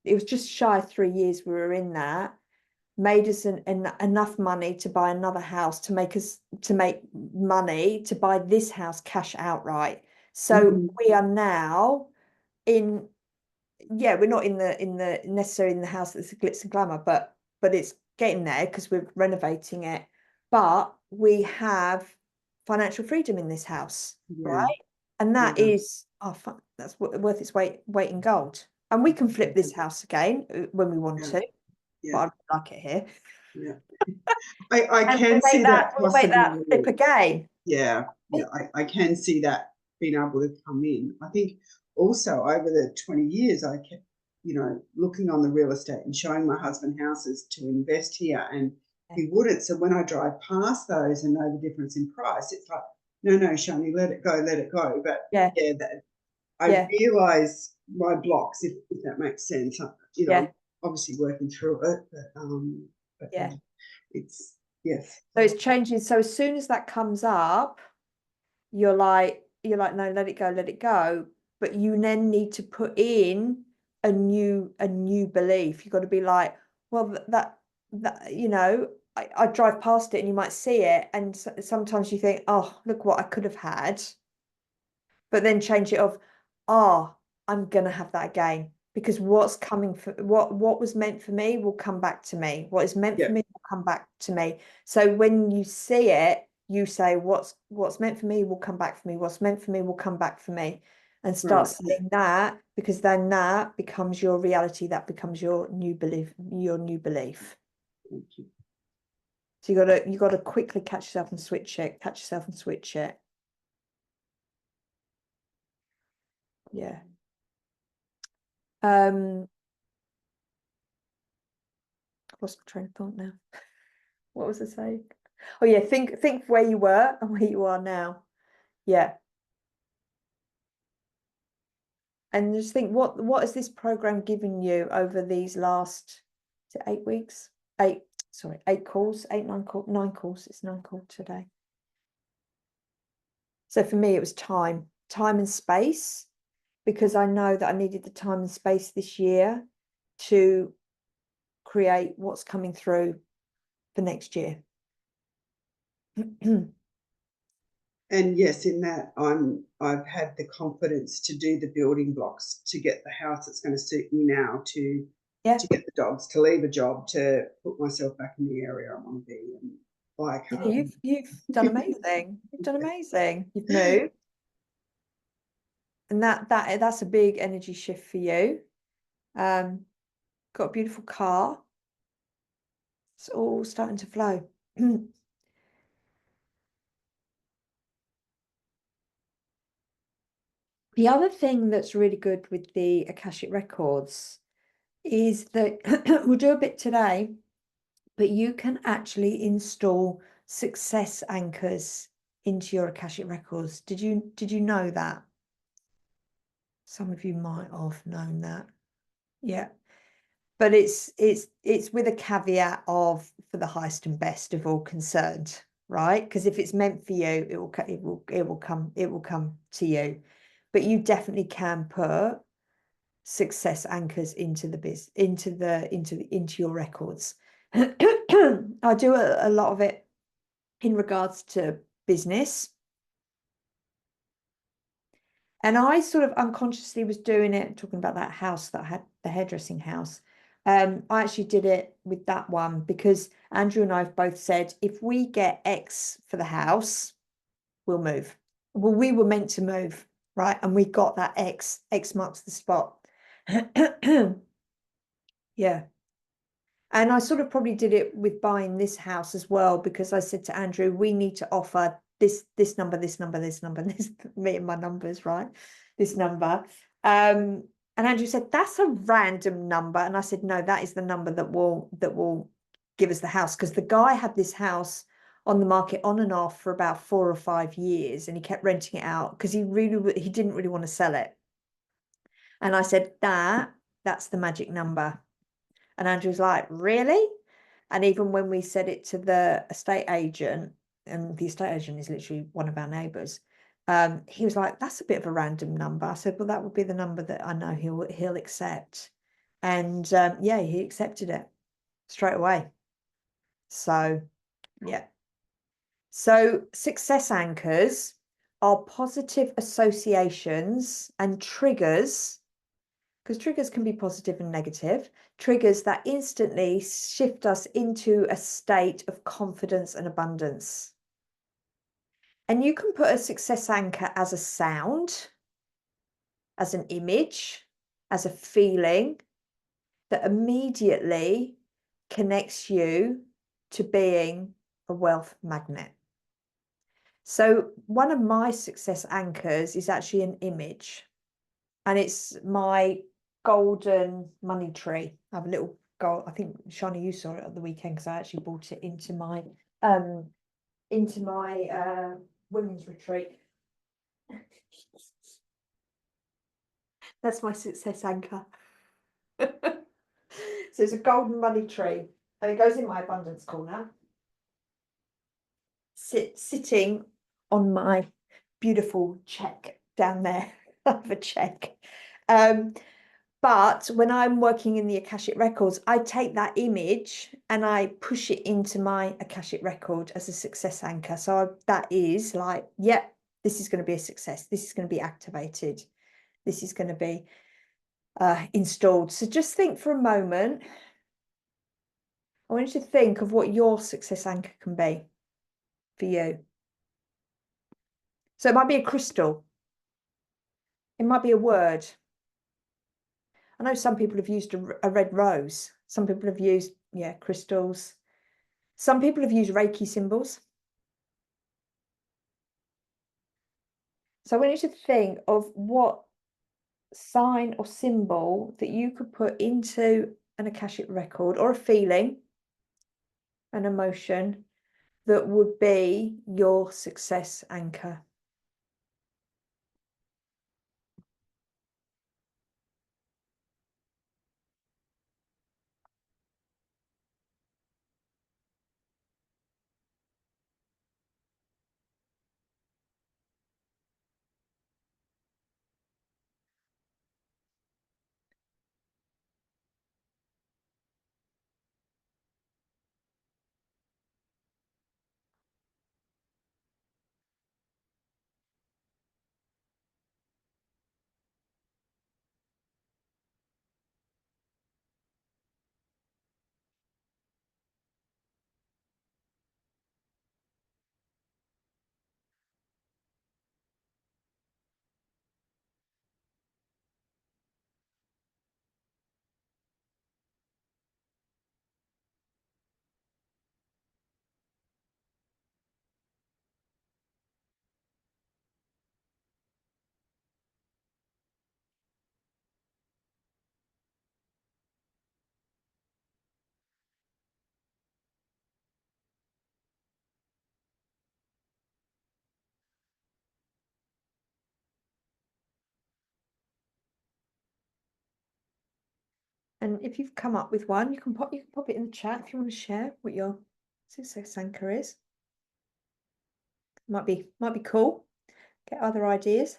it was just shy of 3 years we were in that, made us enough money to buy another house, to make money to buy this house cash outright. So we are now in, yeah, we're not in the necessarily in the house that's a glitz and glamour, but it's getting there because we're renovating it. But we have financial freedom in this house, right? And that is, oh fuck, that's worth its weight in gold. And we can flip this house again when we want to, but I like it here. Yeah. I can see that we'll make that flip again. Yeah. Yeah. I can see that being able to come in. I think also over the 20 years, I kept, looking on the real estate and showing my husband houses to invest here, and he wouldn't. So when I drive past those and know the difference in price, it's like, no, Shani, let it go. But I realise my blocks, if that makes sense. Obviously working through it, but it's yes. So it's changing. So as soon as that comes up, you're like, no, let it go. But you then need to put in a new belief. You've got to be like, well, that I drive past it and you might see it, and sometimes you think, oh, look what I could have had. But then change it of, I'm gonna have that again, because what's coming for what was meant for me will come back to me. What is meant for me will come back to me. So when you see it, you say, what's meant for me will come back for me. What's meant for me will come back for me. And start saying that, because then that becomes your reality. That becomes your new belief. Thank you. So you gotta quickly catch yourself and switch it. Yeah. Lost my train of thought now. What was I saying? Oh yeah, think where you were and where you are now. Yeah. And just think, what has this program given you over these last 8 weeks? 8 calls, 9 calls. It's 9 calls today. So for me, it was time and space, because I know that I needed the time and space this year to create what's coming through for next year. And yes, in that I've had the confidence to do the building blocks to get the house that's going to suit me now, to get the dogs, to leave a job, to put myself back in the area I want to be, and buy a car. You've done amazing. You've moved, and that's a big energy shift for you. Got a beautiful car. It's all starting to flow. The other thing that's really good with the Akashic Records is that we'll do a bit today, but you can actually install success anchors into your Akashic Records. Did you know that? Some of you might have known that. Yeah. But it's with a caveat of, for the highest and best of all concerned. right? Because if it's meant for you, it will come to you. But you definitely can put success anchors into the into your records. I do a lot of it in regards to business. And I sort of unconsciously was doing it, talking about that house that I had, the hairdressing house. I actually did it with that one because Andrew and I have both said, if we get X for the house, we'll move. Well, we were meant to move, right? And we got that X. X marks the spot. Yeah. And I sort of probably did it with buying this house as well, because I said to Andrew, we need to offer this number, this number, this number, this, me and my numbers, right? This number. And Andrew said, that's a random number. And I said, no, that is the number that will give us the house. Because the guy had this house on the market on and off for about 4 or 5 years, and he kept renting it out because he didn't really want to sell it. And I said, that's the magic number. And Andrew's like, really? And even when we said it to the estate agent, and the estate agent is literally one of our neighbours, he was like, that's a bit of a random number. I said, well, that would be the number that I know he'll accept. And yeah, he accepted it straight away. So yeah. So success anchors are positive associations and triggers, because triggers can be positive and negative, triggers that instantly shift us into a state of confidence and abundance. And you can put a success anchor as a sound, as an image, as a feeling that immediately connects you to being a wealth magnet. So one of my success anchors is actually an image, and it's my golden money tree. I have a little gold. I think Shani, you saw it at the weekend because I actually brought it into my women's retreat. That's my success anchor. So it's a golden money tree, and it goes in my abundance corner. Sitting on my beautiful check down there. I have a check. But when I'm working in the Akashic Records, I take that image and I push it into my Akashic record as a success anchor. So that is like, yeah, this is going to be a success. This is going to be activated. This is going to be installed. So just think for a moment. I want you to think of what your success anchor can be for you. So it might be a crystal. It might be a word. I know some people have used a red rose. Some people have used, yeah, crystals. Some people have used Reiki symbols. So I want you to think of what sign or symbol that you could put into an Akashic record, or a feeling, an emotion, that would be your success anchor. And if you've come up with one, you can pop it in the chat if you want to share what your success anchor is. Might be cool. Get other ideas.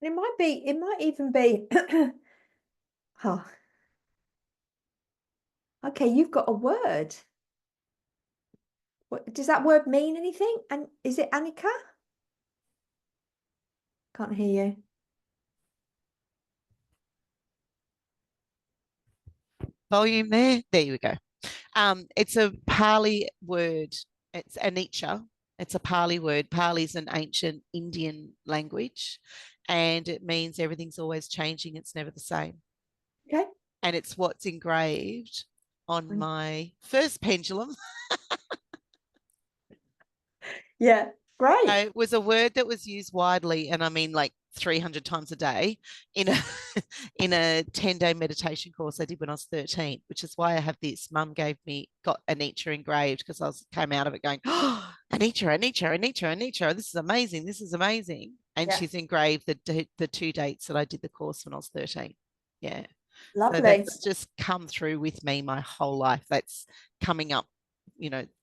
And it might even be, huh. Okay, you've got a word. What does that word mean anything? And is it Annika? Can't hear you. Volume there. There you go. It's a Pali word. It's anicca. It's a Pali word. Pali is an ancient Indian language, and it means everything's always changing. It's never the same. Okay. And it's what's engraved on my first pendulum. Yeah, great. It was a word that was used widely, and I mean like 300 times a day in a in a 10-day meditation course I did when I was 13, which is why I have this. Mum got Anitra engraved because came out of it going, oh, Anitra, Anitra, Anitra, Anitra. This is amazing. This is amazing. And Yeah. she's engraved the 2 dates that I did the course when I was 13. Yeah. Lovely. So that's just come through with me my whole life. That's coming up,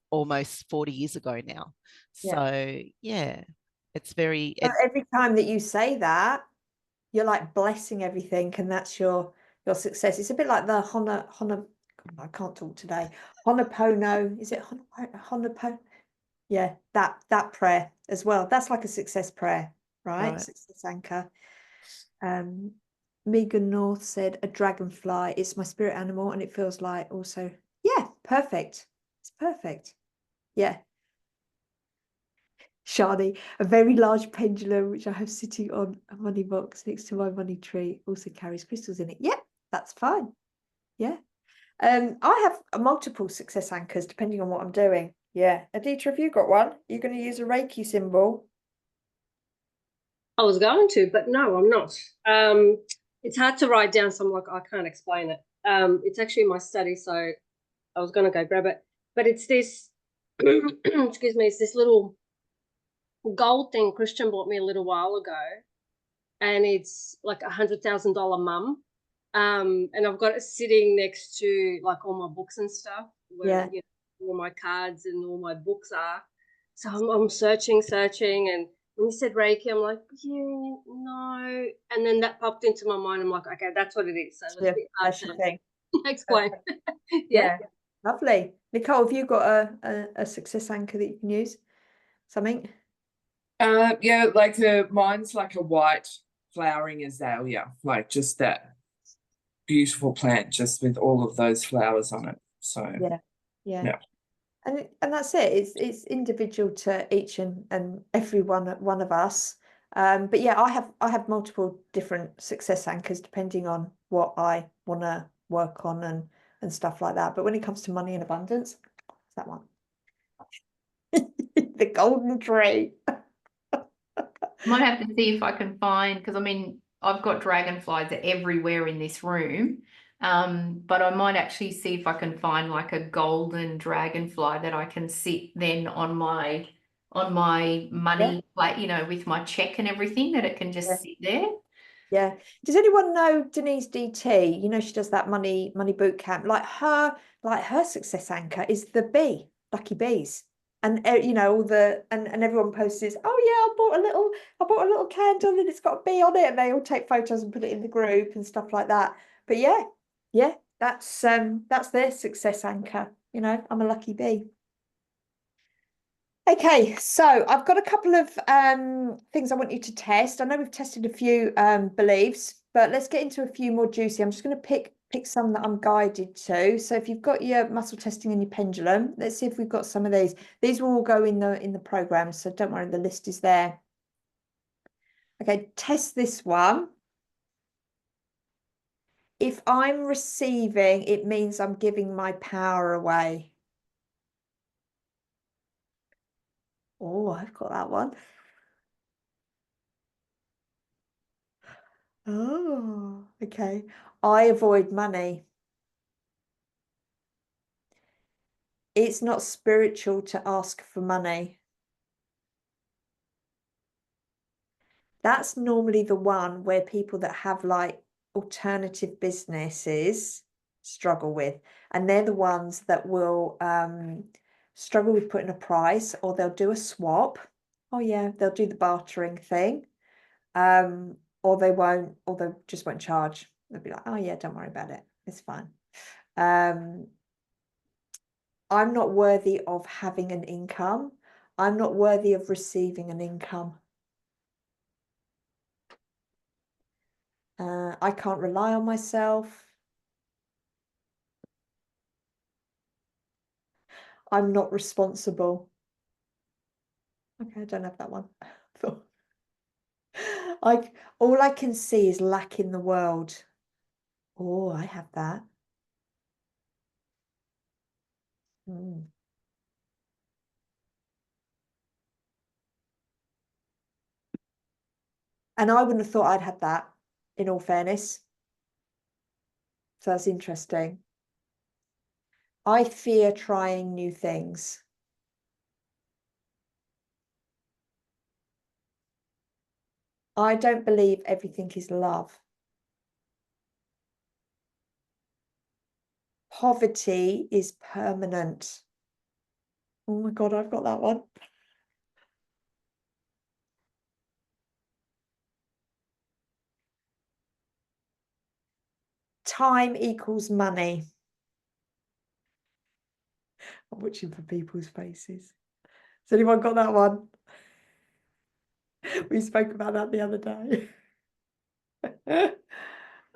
almost 40 years ago now. So yeah, it's very. So every time that you say that, you're like blessing everything, and that's your success. It's a bit like the I can't talk today. Honopono, is it Honopono? Yeah, that prayer as well. That's like a success prayer, right? Success anchor. Megan North said a dragonfly. It's my spirit animal, and it feels like also, yeah, perfect. It's perfect. Yeah. Shani, a very large pendulum which I have sitting on a money box next to my money tree, also carries crystals in it. Yeah, that's fine. Yeah. I have multiple success anchors depending on what I'm doing. Yeah. Adita, have you got one? You're going to use a Reiki symbol? I was going to, but no, I'm not. It's hard to write down, so I'm like, I can't explain it. It's actually in my study, so I was going to go grab it. But it's this, excuse me, it's this little gold thing Christian bought me a little while ago, and it's like $100,000 mum. And I've got it sitting next to like all my books and stuff, where all my cards and all my books are. So I'm searching, and when you said Reiki, I'm like, yeah, no. And then that popped into my mind. I'm like, okay, that's what it is. So it's a bit hard to explain. Yeah. Lovely. Nicole, have you got a success anchor that you can use? Something? Yeah, like mine's like a white flowering azalea, like just that beautiful plant, just with all of those flowers on it. So yeah. And that's it. It's individual to each and every one of us. But yeah, I have multiple different success anchors depending on what I want to work on and stuff like that. But when it comes to money and abundance, it's that one. The golden tree. Might have to see if I can find, because I mean, I've got dragonflies everywhere in this room. But I might actually see if I can find like a golden dragonfly that I can sit then on my money, like, with my check and everything, that it can just sit there. Yeah. Does anyone know Denise DT? She does that money boot camp. Like her success anchor is the bee, lucky bees. And all and everyone posts this, oh yeah, I bought a little candle and it's got a bee on it, and they all take photos and put it in the group and stuff like that. But yeah, that's their success anchor. I'm a lucky bee. Okay, so I've got a couple of things I want you to test. I know we've tested a few beliefs, but let's get into a few more juicy. I'm just going to pick some that I'm guided to. So if you've got your muscle testing and your pendulum, let's see if we've got some of these. These will all go in the program, so don't worry, the list is there. Okay, test this one. If I'm receiving, it means I'm giving my power away. Oh, I've got that one. Oh, okay. I avoid money. It's not spiritual to ask for money. That's normally the one where people that have like alternative businesses struggle with, and they're the ones that will struggle with putting a price, or they'll do a swap. Oh yeah, they'll do the bartering thing, or they won't, or they just won't charge. They'll be like, oh yeah, don't worry about it, it's fine. I'm not worthy of having an income. I'm not worthy of receiving an income. I can't rely on myself. I'm not responsible. Okay, I don't have that one. All I can see is lack in the world. Oh, I have that. And I wouldn't have thought I'd had that, in all fairness. So that's interesting. I fear trying new things. I don't believe everything is love. Poverty is permanent. Oh my God, I've got that one. Time equals money. I'm watching for people's faces. Has anyone got that one? We spoke about that the other day.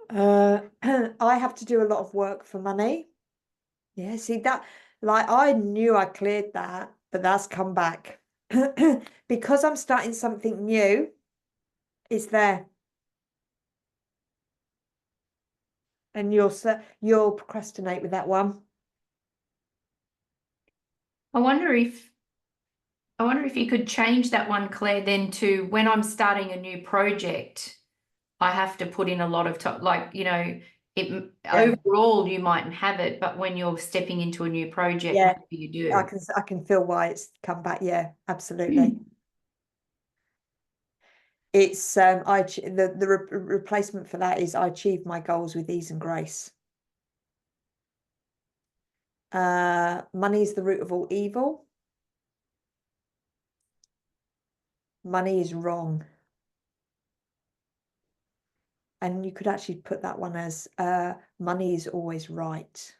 I have to do a lot of work for money. Yeah, see that, like I knew I cleared that, but that's come back. Because I'm starting something new, it's there. And you'll procrastinate with that one. I wonder if you could change that one, Claire, then to when I'm starting a new project, I have to put in a lot of time, like, you know, overall you mightn't have it, but when you're stepping into a new project, Yeah, maybe you do. I can feel why it's come back. Yeah, absolutely. It's the replacement for that is I achieve my goals with ease and grace. Money is the root of all evil. Money is wrong. And you could actually put that one as money is always right.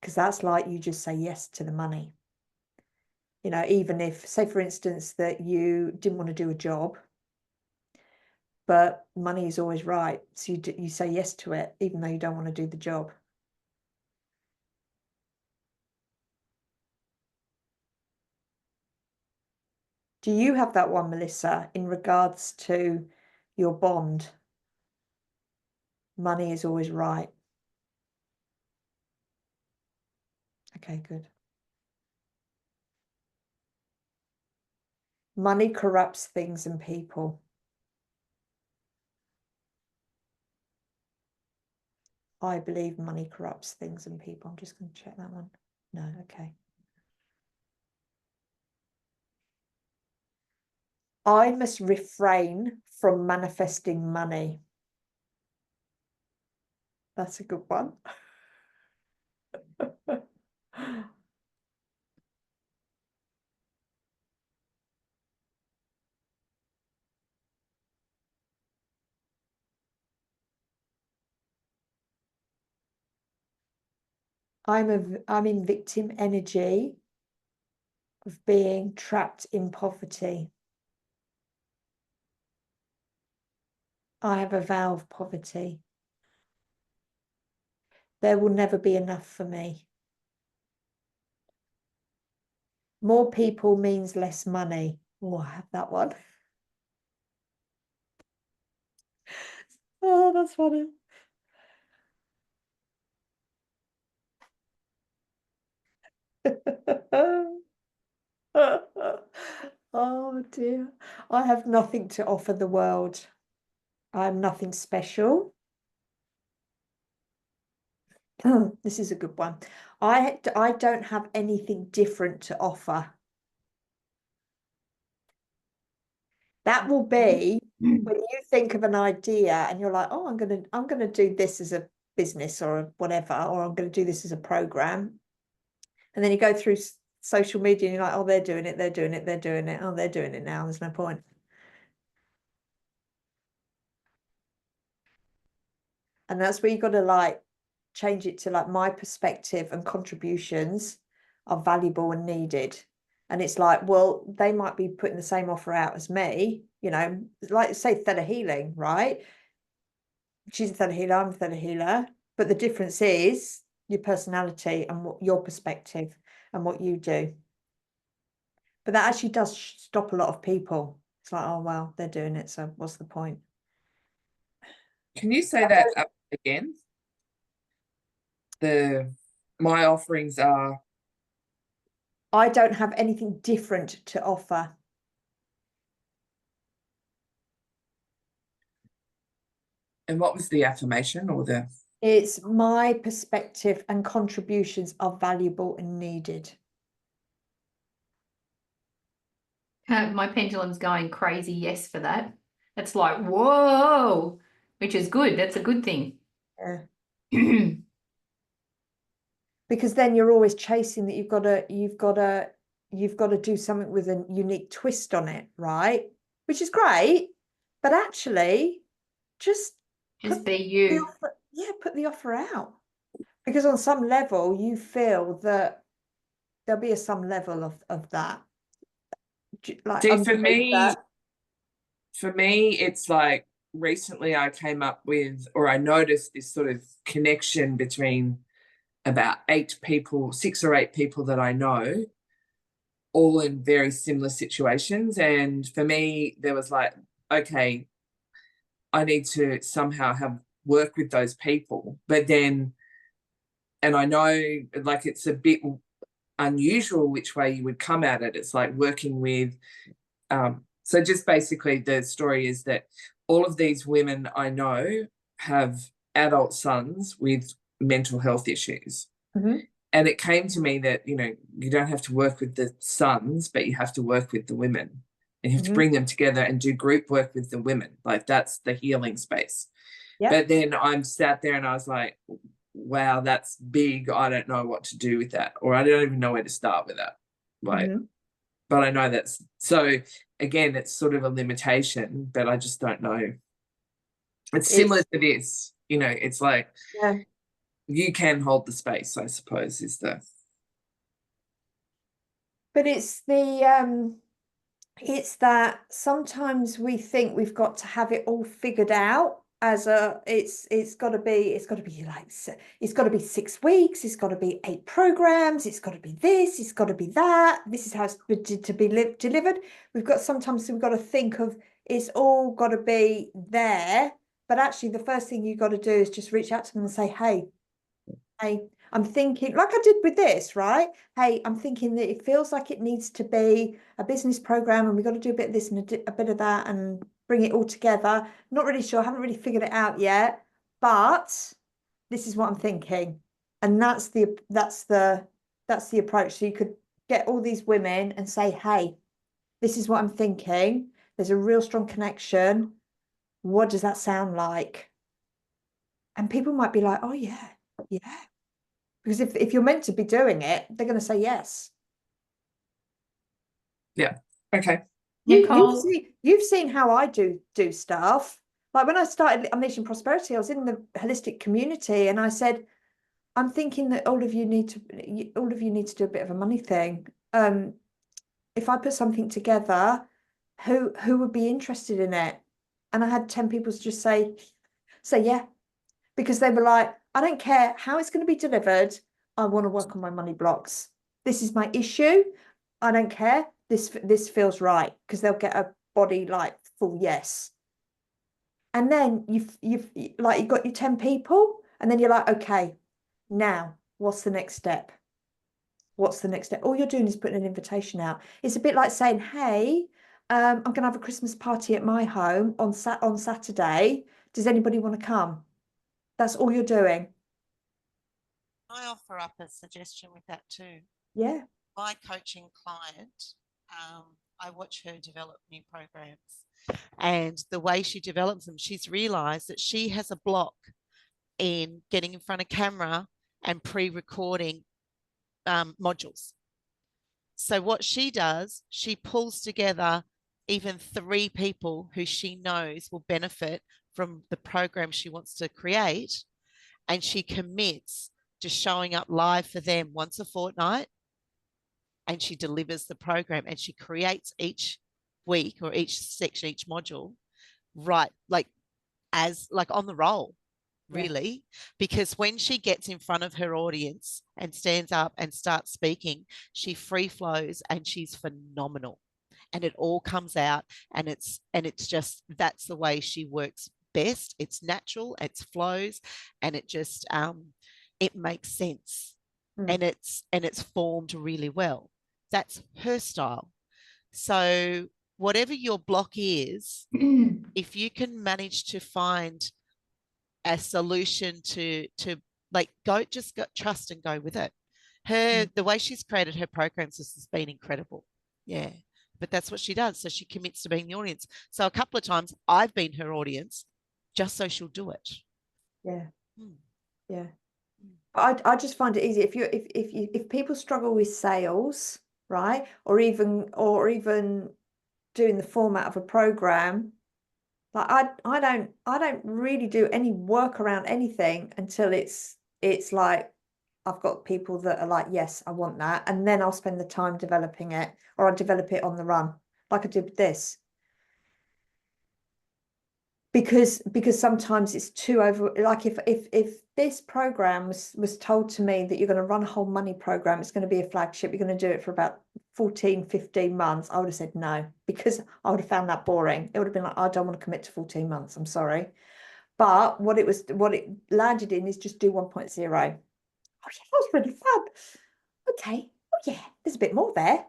Because that's like you just say yes to the money. You know, even if, say for instance, that you didn't want to do a job, but money is always right. So you say yes to it, even though you don't want to do the job. Do you have that one, Melissa, in regards to your bond? Money is always right. Okay, good. Money corrupts things and people. I believe money corrupts things and people. I'm just going to check that one. No, okay. I must refrain from manifesting money. That's a good one. I'm in victim energy of being trapped in poverty. I have a vow of poverty. There will never be enough for me. More people means less money. Oh, I have that one. Oh, that's funny. Oh dear. I have nothing to offer the world. I'm nothing special. This is a good one. I don't have anything different to offer. That will be when you think of an idea and you're like, oh, I'm gonna do this as a business or whatever, or I'm gonna do this as a program. And then you go through social media and you're like, oh, they're doing it, they're doing it, they're doing it. Oh, they're doing it now. There's no point. And that's where you got to like change it to like my perspective and contributions are valuable and needed. And it's like, well, they might be putting the same offer out as me, you know, like say theta healing, right? She's a theta healer, I'm a theta healer. But the difference is your personality and what your perspective and what you do. But that actually does stop a lot of people. It's like, oh, well, they're doing it, so what's the point? Can you say that up again? My offerings are. I don't have anything different to offer. And what was the affirmation or the? It's my perspective and contributions are valuable and needed. My pendulum's going crazy yes for that. It's like, whoa, which is good. That's a good thing. Yeah. Because then you're always chasing that you've got to do something with a unique twist on it, right? Which is great, but actually just be you. Put the offer out. Because on some level you feel that there'll be some level of that. Like See, for me, it's like recently I came up with, or I noticed this sort of connection between about 6 or 8 people that I know, all in very similar situations. And for me, there was like, okay, I need to somehow work with those people. But then, and I know like it's a bit unusual which way you would come at it. It's like working with, so just basically the story is that all of these women I know have adult sons with mental health issues. Mm-hmm. And it came to me that, you know, you don't have to work with the sons, but you have to work with the women. And you have to bring them together and do group work with the women. Like that's the healing space. Yep. But then I'm sat there and I was like, wow, that's big. I don't know what to do with that. Or I don't even know where to start with that. Like, but I know that's, so again, it's sort of a limitation, but I just don't know. It's similar to this, you know, it's like, you can hold the space, I suppose, is the. But it's that sometimes we think we've got to have it all figured out as it's got to be like, it's got to be 6 weeks, it's got to be 8 programs, it's got to be this, it's got to be that, this is how it's to be delivered. Sometimes we've got to think of it's all got to be there, but actually the first thing you've got to do is just reach out to them and say, hey, I'm thinking, like I did with this, right? Hey, I'm thinking that it feels like it needs to be a business program and we've got to do a bit of this and a bit of that and bring it all together. Not really sure, haven't really figured it out yet, but this is what I'm thinking. And that's the approach. So you could get all these women and say, hey, this is what I'm thinking. There's a real strong connection. What does that sound like? And people might be like, oh yeah. Because if you're meant to be doing it, they're going to say yes. Yeah. Okay. You've seen how I do stuff. Like when I started Unleashing Prosperity, I was in the holistic community, and I said, I'm thinking that all of you need to do a bit of a money thing. If I put something together, who would be interested in it? And I had 10 people just say yeah, because they were like, I don't care how it's going to be delivered. I want to work on my money blocks. This is my issue. I don't care. This feels right, because they'll get a body like full yes. And then you've got your 10 people, and then you're like, okay, now what's the next step? What's the next step? All you're doing is putting an invitation out. It's a bit like saying, hey, I'm going to have a Christmas party at my home on Saturday. Does anybody want to come? That's all you're doing. I offer up a suggestion with that too. Yeah. My coaching client, I watch her develop new programs, and the way she develops them, she's realized that she has a block in getting in front of camera and pre-recording modules. So what she does, she pulls together even 3 people who she knows will benefit from the program she wants to create, and she commits to showing up live for them once a fortnight, and she delivers the program, and she creates each week or each section, each module, right, like as like on the roll, really. Because when she gets in front of her audience and stands up and starts speaking, she free flows and she's phenomenal, and it all comes out, and it's just, that's the way she works best. It's natural, it's flows, and it just it makes sense. And it's formed really well. That's her style. So whatever your block is, if you can manage to find a solution to like just trust and go with it. The way she's created her programs has been incredible. Yeah. But that's what she does. So she commits to being the audience. So a couple of times I've been her audience just so she'll do it. Yeah. Yeah. I just find it easy if people struggle with sales, right, or even doing the format of a program, like I don't really do any work around anything until it's like I've got people that are like, yes, I want that, and then I'll spend the time developing it, or I'll develop it on the run, like I did with this. Because sometimes it's too over, like if this program was told to me that you're going to run a whole money program, it's going to be a flagship, you're going to do it for about 14, 15 months, I would have said no, because I would have found that boring. It would have been like, I don't want to commit to 14 months, I'm sorry. But what it landed in is just do 1.0. Oh yeah, that was really fun. Okay, oh yeah, there's a bit more there.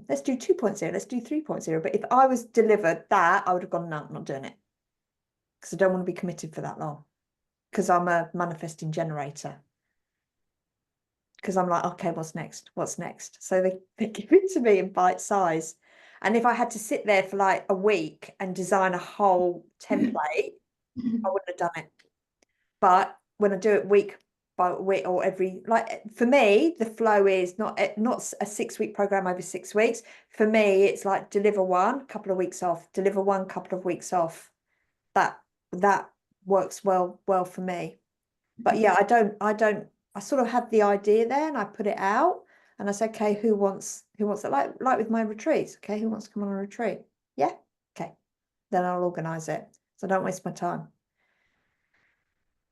Let's do 2.0, let's do 3.0. But if I was delivered that, I would have gone, no, I'm not doing it. Because I don't want to be committed for that long, because I'm a manifesting generator, because I'm like, okay, what's next, so they give it to me in bite size. And if I had to sit there for like a week and design a whole template, I wouldn't have done it. But when I do it week by week, or every, like, for me the flow is not a 6-week program over 6 weeks. For me it's like deliver one, couple of weeks off, deliver one, couple of weeks off. That works well for me. But yeah, I sort of had the idea there, and I put it out, and I said, okay, who wants it, like with my retreats, okay, who wants to come on a retreat? Yeah, okay, then I'll organize it, so I don't waste my time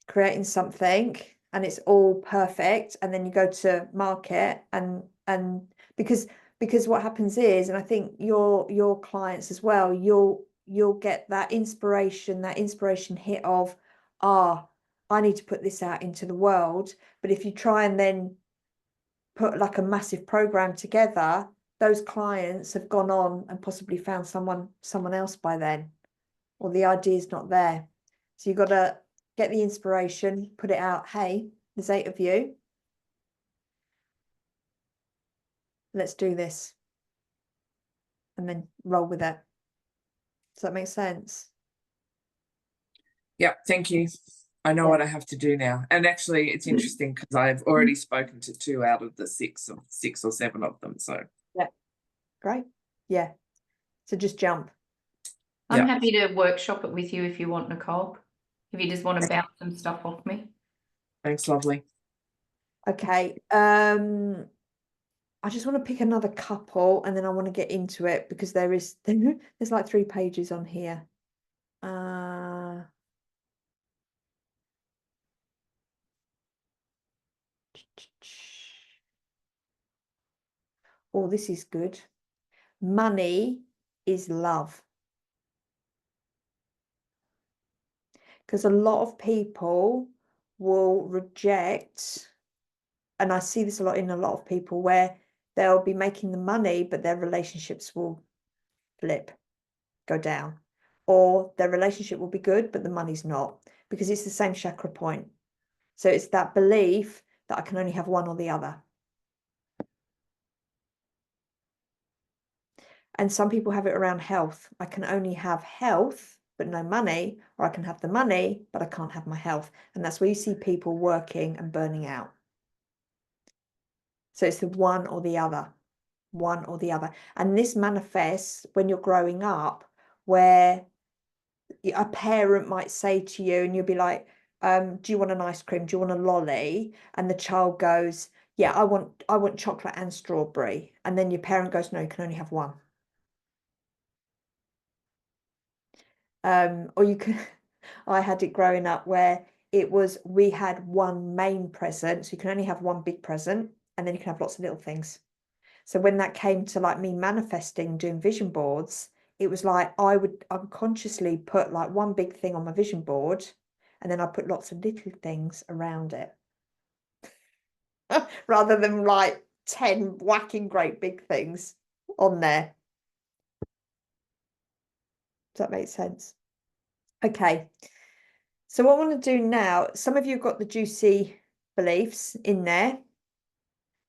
creating something and it's all perfect, and then you go to market, and because what happens is, and I think your clients as well, you'll get that inspiration hit of, I need to put this out into the world. But if you try and then put like a massive program together, those clients have gone on and possibly found someone else by then, or the idea's not there. So you've got to get the inspiration, put it out. Hey, there's 8 of you. Let's do this. And then roll with it. Does that make sense? Yeah, thank you. I know what I have to do now. And actually, it's interesting because I've already spoken to 2 out of the 6 or 7 of them. So yeah, great. Yeah. So just jump. I'm happy to workshop it with you if you want, Nicole. If you just want to bounce some stuff off me. Thanks, lovely. Okay. I just want to pick another couple, and then I want to get into it, because there's like 3 pages on here. Oh, this is good. Money is love. Because a lot of people will reject, and I see this a lot in a lot of people, where they'll be making the money, but their relationships will flip, go down, or their relationship will be good, but the money's not, because it's the same chakra point. So it's that belief that I can only have one or the other. And some people have it around health. I can only have health, but no money, or I can have the money, but I can't have my health. And that's where you see people working and burning out. So it's the one or the other, one or the other. And this manifests when you're growing up, where a parent might say to you, and you'll be like, do you want an ice cream? Do you want a lolly? And the child goes, yeah, I want chocolate and strawberry. And then your parent goes, no, you can only have one. Or you can, I had it growing up where it was, we had one main present, so you can only have one big present, and then you can have lots of little things. So when that came to like me manifesting, doing vision boards, it was like I would unconsciously put like one big thing on my vision board, and then I put lots of little things around it. Rather than like 10 whacking great big things on there. Does that make sense? Okay. So what I want to do now, some of you have got the juicy beliefs in there.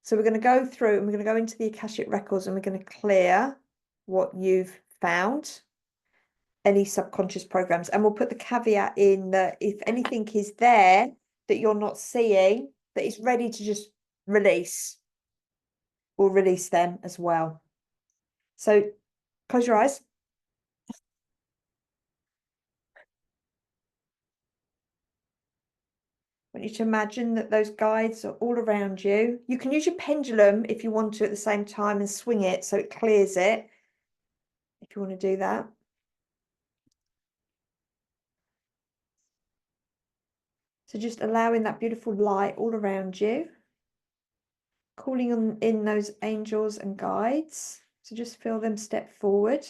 So we're going to go through and we're going to go into the Akashic records and we're going to clear what you've found, any subconscious programs. And we'll put the caveat in that if anything is there that you're not seeing, that is ready to just release, we'll release them as well. So close your eyes. I want you to imagine that those guides are all around you. You can use your pendulum if you want to at the same time and swing it so it clears it, if you want to do that. So just allowing that beautiful light all around you, calling on in those angels and guides. So just feel them step forward.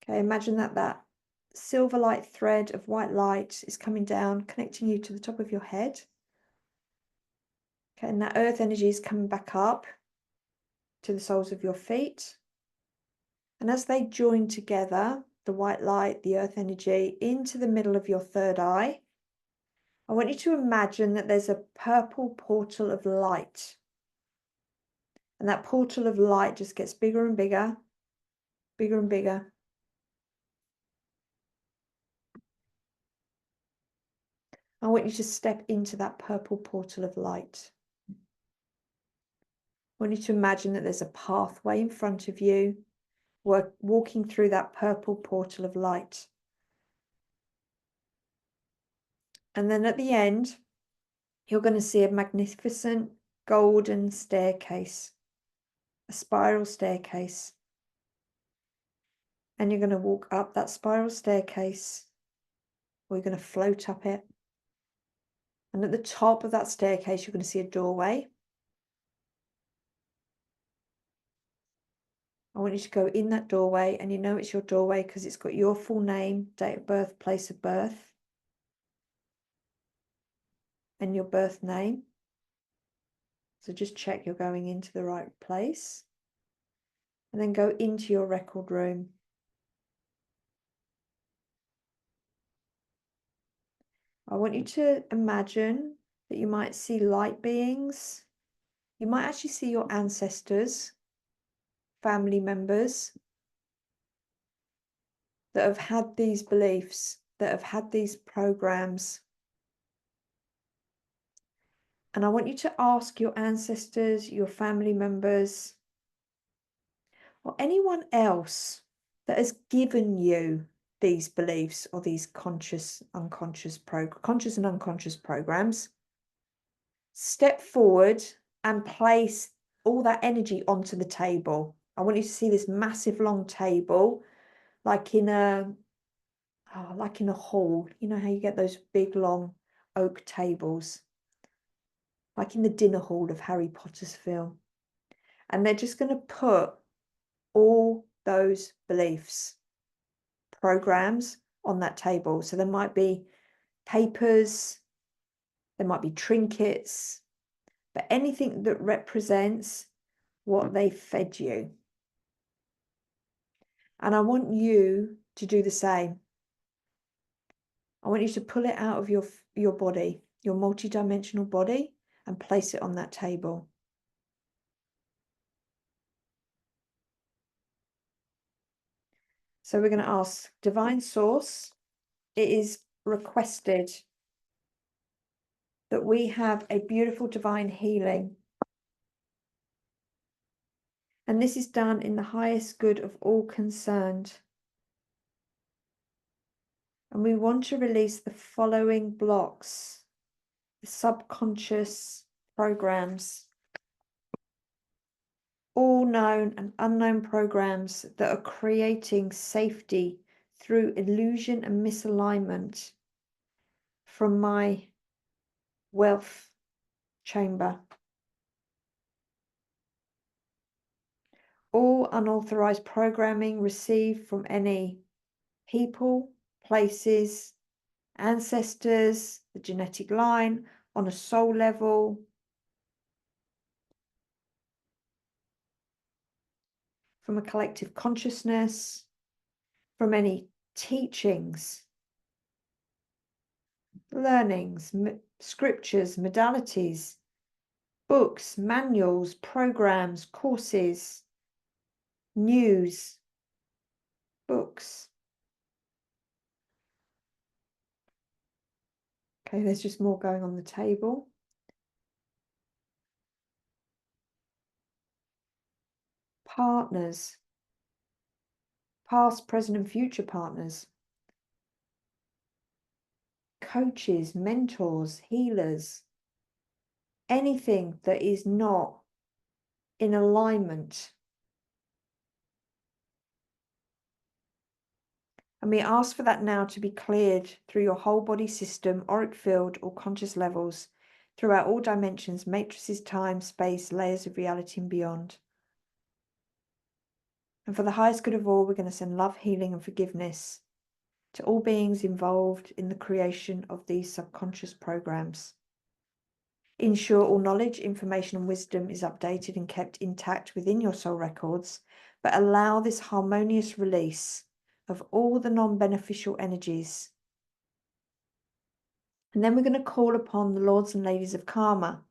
Okay, imagine that silver light thread of white light is coming down, connecting you to the top of your head. Okay, and that earth energy is coming back up to the soles of your feet. And as they join together, the white light, the earth energy, into the middle of your third eye, I want you to imagine that there's a purple portal of light. And that portal of light just gets bigger and bigger, bigger and bigger. I want you to step into that purple portal of light. I want you to imagine that there's a pathway in front of you, walking through that purple portal of light. And then at the end, you're going to see a magnificent golden staircase, a spiral staircase. And you're going to walk up that spiral staircase, or you're going to float up it. And at the top of that staircase, you're going to see a doorway. I want you to go in that doorway, and you know it's your doorway because it's got your full name, date of birth, place of birth, and your birth name. So just check you're going into the right place. And then go into your record room. I want you to imagine that you might see light beings. You might actually see your ancestors, family members that have had these beliefs, that have had these programs. And I want you to ask your ancestors, your family members, or anyone else that has given you these beliefs or these conscious and unconscious programs, step forward and place all that energy onto the table. I want you to see this massive long table, like in a hall. You know how you get those big long oak tables, like in the dinner hall of Harry Potter's film. And they're just going to put all those beliefs, programs on that table. So there might be papers, there might be trinkets, but anything that represents what they fed you. And I want you to do the same. I want you to pull it out of your body, your multidimensional body, and place it on that table. So we're going to ask Divine Source. It is requested that we have a beautiful divine healing. And this is done in the highest good of all concerned. And we want to release the following blocks, the subconscious programs, all known and unknown programs that are creating safety through illusion and misalignment from my wealth chamber. All unauthorized programming received from any people, places, ancestors, the genetic line, on a soul level, from a collective consciousness, from any teachings, learnings, scriptures, modalities, books, manuals, programs, courses, news, books. Okay, there's just more going on the table. Partners, past, present, and future partners. Coaches, mentors, healers. Anything that is not in alignment. And we ask for that now to be cleared through your whole body system, auric field, or conscious levels, throughout all dimensions, matrices, time, space, layers of reality, and beyond. And for the highest good of all, we're going to send love, healing, and forgiveness to all beings involved in the creation of these subconscious programs. Ensure all knowledge, information, and wisdom is updated and kept intact within your soul records, but allow this harmonious release of all the non-beneficial energies. And then we're going to call upon the Lords and Ladies of Karma.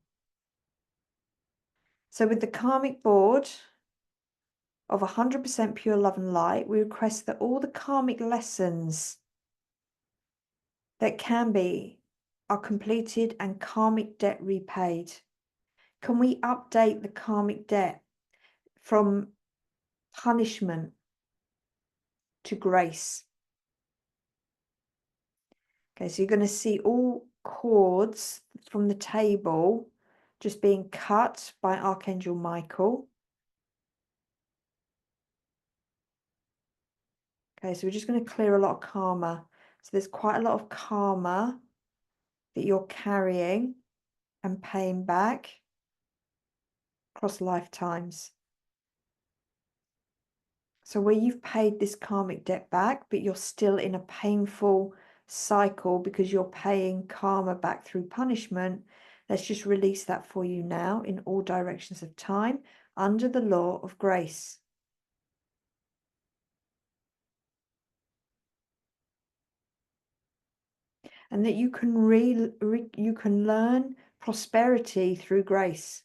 So with the karmic board of 100% pure love and light, we request that all the karmic lessons that can be are completed and karmic debt repaid. Can we update the karmic debt from punishment to grace? Okay, so you're going to see all cords from the table just being cut by Archangel Michael. Okay, so we're just going to clear a lot of karma. So there's quite a lot of karma that you're carrying and paying back across lifetimes. So where you've paid this karmic debt back, but you're still in a painful cycle because you're paying karma back through punishment, let's just release that for you now in all directions of time under the law of grace. And that you can learn prosperity through grace.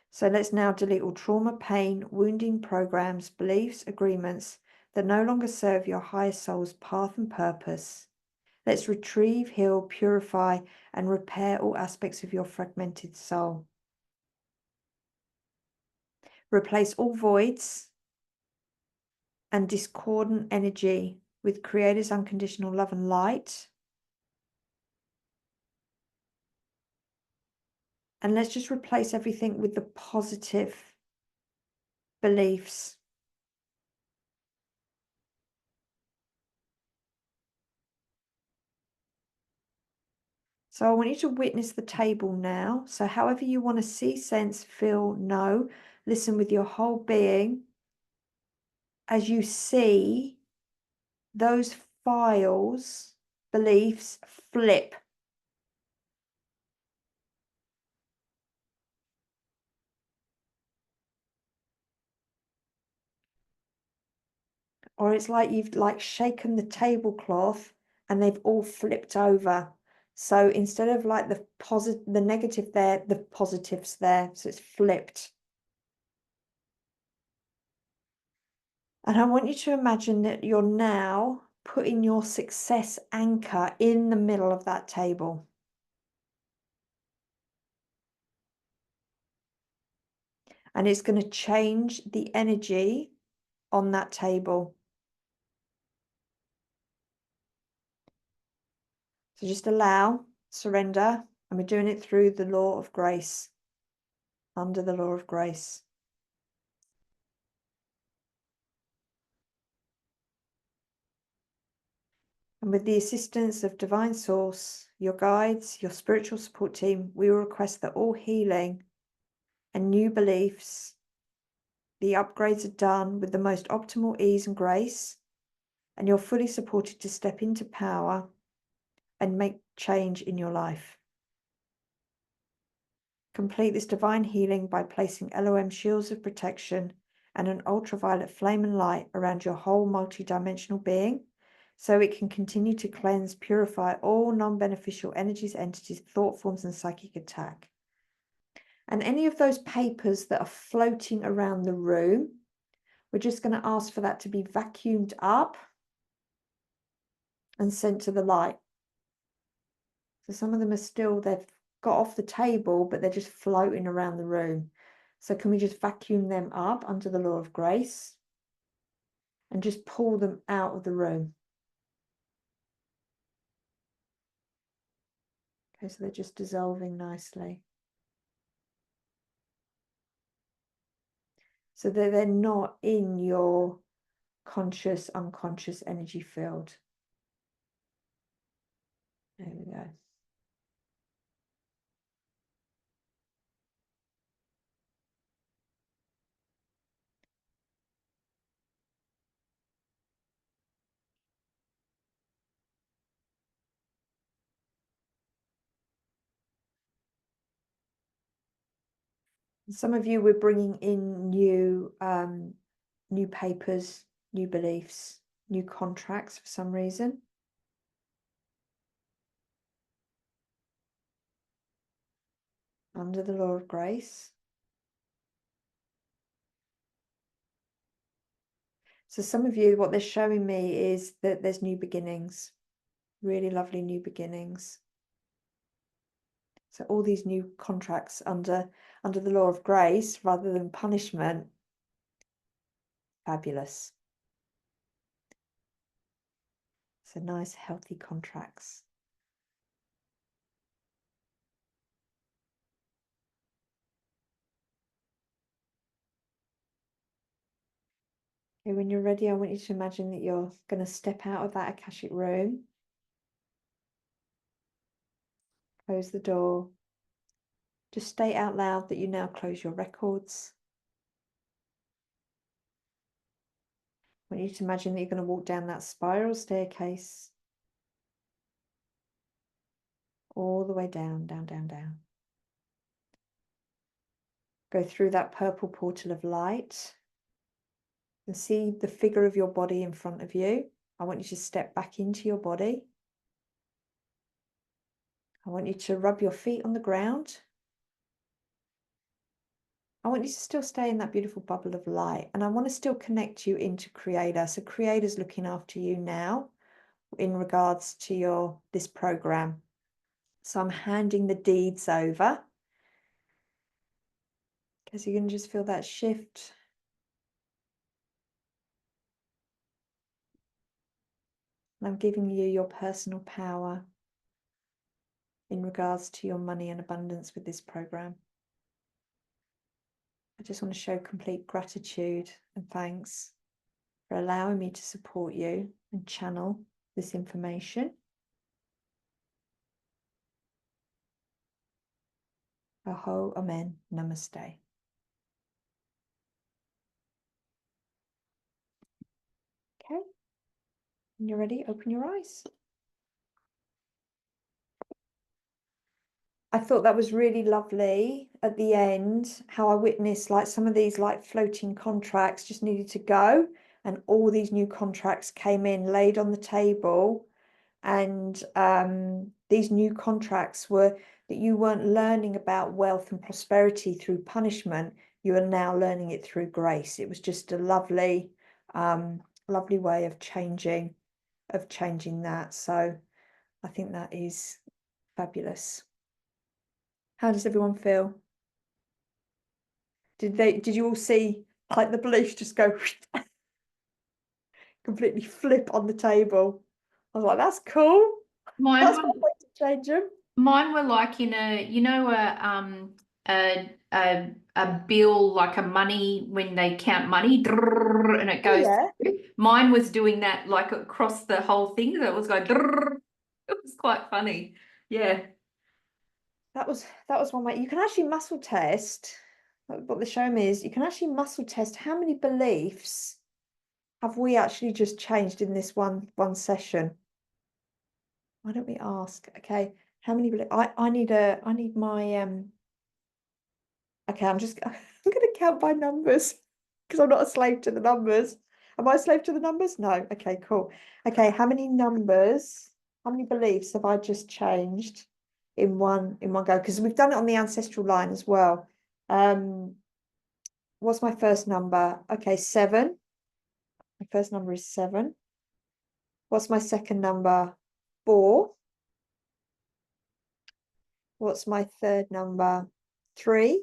So let's now delete all trauma, pain, wounding programs, beliefs, agreements that no longer serve your highest soul's path and purpose. Let's retrieve, heal, purify, and repair all aspects of your fragmented soul. Replace all voids and discordant energy with Creator's unconditional love and light. And let's just replace everything with the positive beliefs. So I want you to witness the table now. So however you want to see, sense, feel, know, listen with your whole being as you see those files, beliefs flip. or it's like you've like shaken the tablecloth and they've all flipped over. So instead of like the negative there, the positive's there. So it's flipped. And I want you to imagine that you're now putting your success anchor in the middle of that table. And it's going to change the energy on that table. So just allow, surrender, and we're doing it through the law of grace, under the law of grace. And with the assistance of Divine Source, your guides, your spiritual support team, we will request that all healing and new beliefs, the upgrades are done with the most optimal ease and grace, and you're fully supported to step into power and make change in your life. Complete this divine healing by placing LOM shields of protection and an ultraviolet flame and light around your whole multidimensional being, so it can continue to cleanse, purify all non-beneficial energies, entities, thought forms, and psychic attack. And any of those papers that are floating around the room, we're just going to ask for that to be vacuumed up and sent to the light. So some of them are still, they've got off the table, but they're just floating around the room. So can we just vacuum them up under the law of grace and just pull them out of the room? Okay, so they're just dissolving nicely. So that they're not in your conscious, unconscious energy field. There we go. Some of you were bringing in new papers, new beliefs, new contracts for some reason. Under the law of grace. So some of you, what they're showing me is that there's new beginnings, really lovely new beginnings. So all these new contracts under the law of grace rather than punishment. Fabulous. So nice, healthy contracts. Okay, when you're ready, I want you to imagine that you're going to step out of that Akashic room. Close the door. Just state out loud that you now close your records. I want you to imagine that you're going to walk down that spiral staircase. All the way down, down, down, down. Go through that purple portal of light. And see the figure of your body in front of you. I want you to step back into your body. I want you to rub your feet on the ground. I want you to still stay in that beautiful bubble of light. And I want to still connect you into Creator. So Creator's looking after you now in regards to this program. So I'm handing the deeds over. Because you can just feel that shift. And I'm giving you your personal power in regards to your money and abundance with this program. I just want to show complete gratitude and thanks for allowing me to support you and channel this information. Aho, Amen, Namaste. Okay, when you're ready, open your eyes. I thought that was really lovely at the end, how I witnessed like some of these like floating contracts just needed to go. and all these new contracts came in, laid on the table, and these new contracts were that you weren't learning about wealth and prosperity through punishment. You are now learning it through grace. It was just a lovely lovely way of changing that. So I think that is fabulous. How does everyone feel? Did you all see like the beliefs just go completely flip on the table? I was like, that's cool. Mine That's were, one way to change them. mine were like in a, you know, a bill, like a money, when they count money, drrrr, and it goes. Yeah. Mine was doing that like across the whole thing. That was going. Drrrr. It was quite funny. Yeah. That was one way. You can actually muscle test. What they're showing me is you can actually muscle test how many beliefs have we actually just changed in this one session. Why don't we ask? Okay, how many beliefs? I need my okay, I'm gonna count by numbers because I'm not a slave to the numbers. Am I a slave to the numbers? No. Okay, cool. Okay, how many beliefs have I just changed in one go? Because we've done it on the ancestral line as well. What's my first number? Okay, 7. My first number is 7. What's my second number? 4. What's my third number? 3.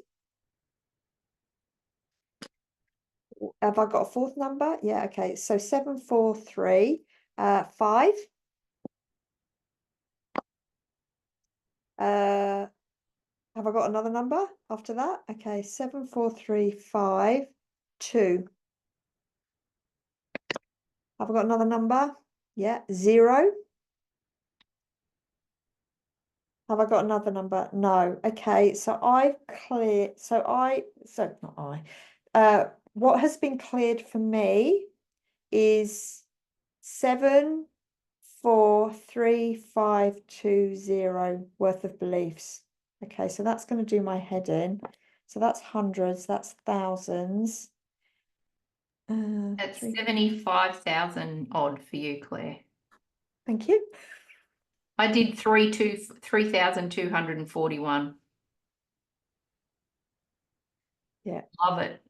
Have I got a fourth number? Yeah, okay. So 7, 4, 3, 5. Have I got another number after that? Okay, 7, 4, 3, 5, 2. Have I got another number? Yeah, 0. Have I got another number? No. Okay, so I've cleared, what has been cleared for me is 7, 4, 3, 5, 2, 0 worth of beliefs. Okay, so that's going to do my head in. So that's hundreds, that's thousands. That's 75,000 odd for you, Claire. Thank you. I did 3,241. Yeah. Love it.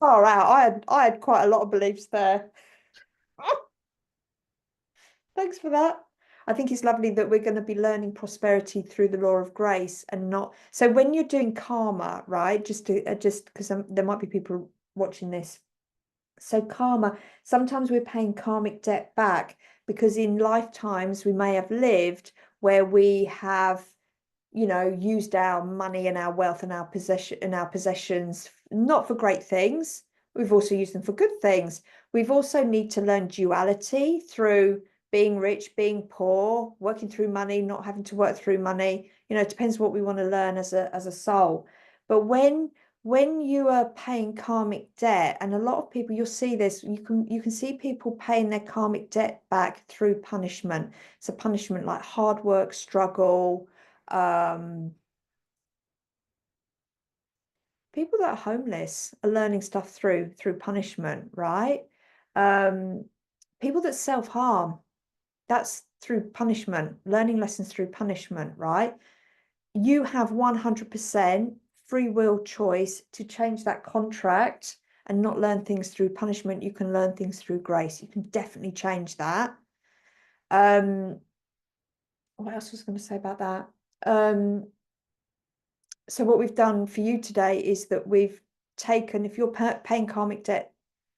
Oh wow, I had quite a lot of beliefs there. Thanks for that. I think it's lovely that we're going to be learning prosperity through the law of grace and not. So when you're doing karma, right? Just because there might be people watching this. So karma, sometimes we're paying karmic debt back because in lifetimes we may have lived where we have, used our money and our wealth and our possessions not for great things. We've also used them for good things. We've also need to learn duality through being rich, being poor, working through money, not having to work through money. It depends what we want to learn as a soul. But when you are paying karmic debt, and a lot of people, you'll see this, you can see people paying their karmic debt back through punishment. So punishment like hard work, struggle, people that are homeless are learning stuff through punishment, right? People that self-harm, that's through punishment, learning lessons through punishment, right? You have 100% free will choice to change that contract and not learn things through punishment. You can learn things through grace. You can definitely change that. What else was I going to say about that? So what we've done for you today is that we've taken, if you're paying karmic debt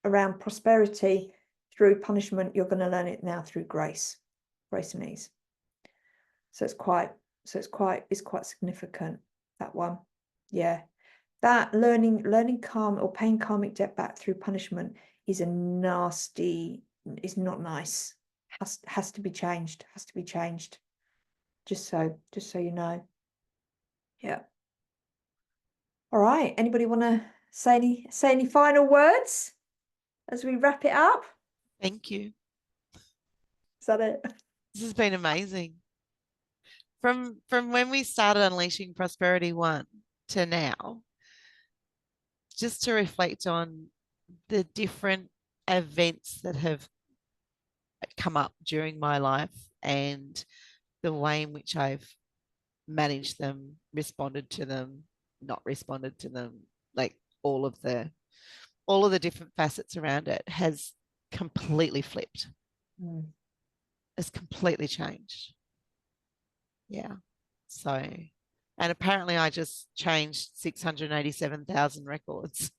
around prosperity through punishment, you're going to learn it now through grace and ease. So it's quite significant, that one. Yeah. That learning karma or paying karmic debt back through punishment is not nice. Has to be changed. Just so you know. Yeah. All right. Anybody want to say any final words as we wrap it up? Thank you. Is that it? This has been amazing. From when we started Unleashing Prosperity 1 to now, just to reflect on the different events that have come up during my life and the way in which I've managed them, responded to them, not responded to them, like all of the different facets around it has completely flipped. It's completely changed. Yeah. So, and apparently I just changed 687,000 records.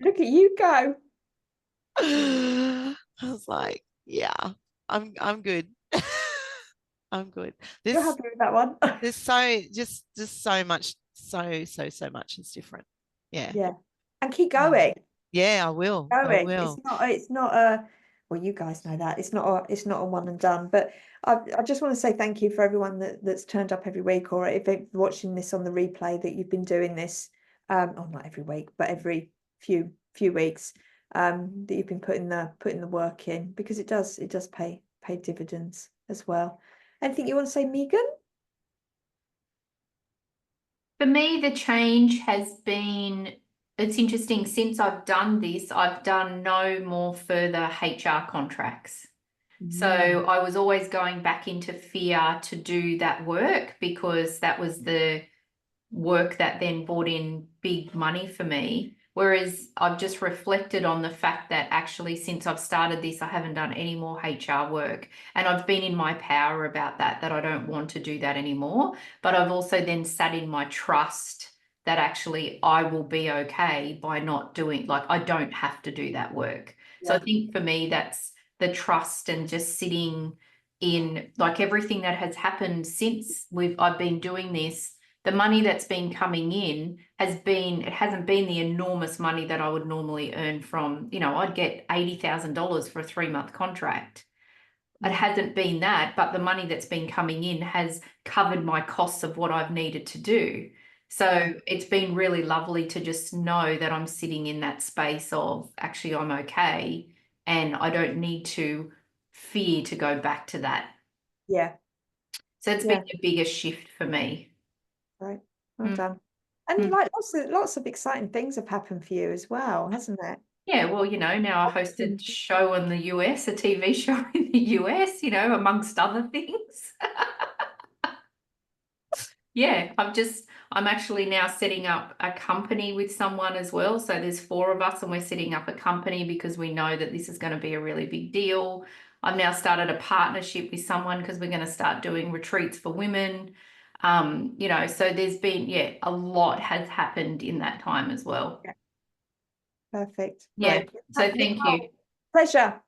Look at you go. I was like, yeah, I'm good. I'm good. You're happy with that one? There's just so much, so much is different. Yeah. Yeah. And keep going. Yeah, I will. Going. I will. It's not a, well, you guys know that. It's not a one and done. But I just want to say thank you for everyone that's turned up every week, or if they're watching this on the replay, that you've been doing this, oh, not every week, but every few weeks, that you've been putting the work in, because it does pay dividends as well. Anything you want to say, Megan? For me, the change has been, it's interesting, since I've done this, I've done no more further HR contracts. So I was always going back into fear to do that work, because that was the work that then brought in big money for me. Whereas I've just reflected on the fact that actually since I've started this, I haven't done any more HR work. And I've been in my power about that I don't want to do that anymore. But I've also then sat in my trust that actually I will be okay by not doing, like, I don't have to do that work. Yeah. So I think for me, that's the trust, and just sitting in, like, everything that has happened since I've been doing this. The money that's been coming in it hasn't been the enormous money that I would normally earn from, I'd get $80,000 for a 3-month contract. It hasn't been that, but the money that's been coming in has covered my costs of what I've needed to do. So it's been really lovely to just know that I'm sitting in that space of actually I'm okay, and I don't need to fear to go back to that. Yeah. So it's been the biggest shift for me. Right. Well done. And like lots of exciting things have happened for you as well, hasn't it? Yeah, well, now I hosted a show in the US, a TV show in the US, amongst other things. Yeah, I'm actually now setting up a company with someone as well. So there's 4 of us, and we're setting up a company because we know that this is going to be a really big deal. I've now started a partnership with someone because we're going to start doing retreats for women. So there's been, a lot has happened in that time as well. Yeah. Perfect. Yeah. Right. So thank you. Pleasure.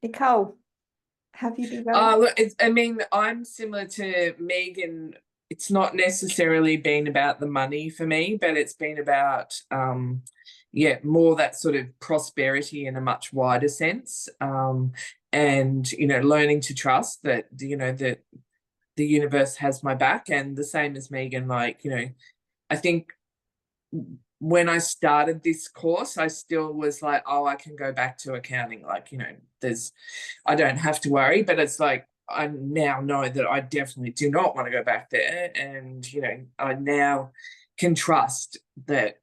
Nicole, have you been going? Look, I'm similar to Megan. It's not necessarily been about the money for me, but it's been about, more that sort of prosperity in a much wider sense. And, learning to trust that, that the universe has my back. And the same as Megan, I think when I started this course, I still was like, oh, I can go back to accounting. I don't have to worry, but it's like, I now know that I definitely do not want to go back there. And, I now can trust that,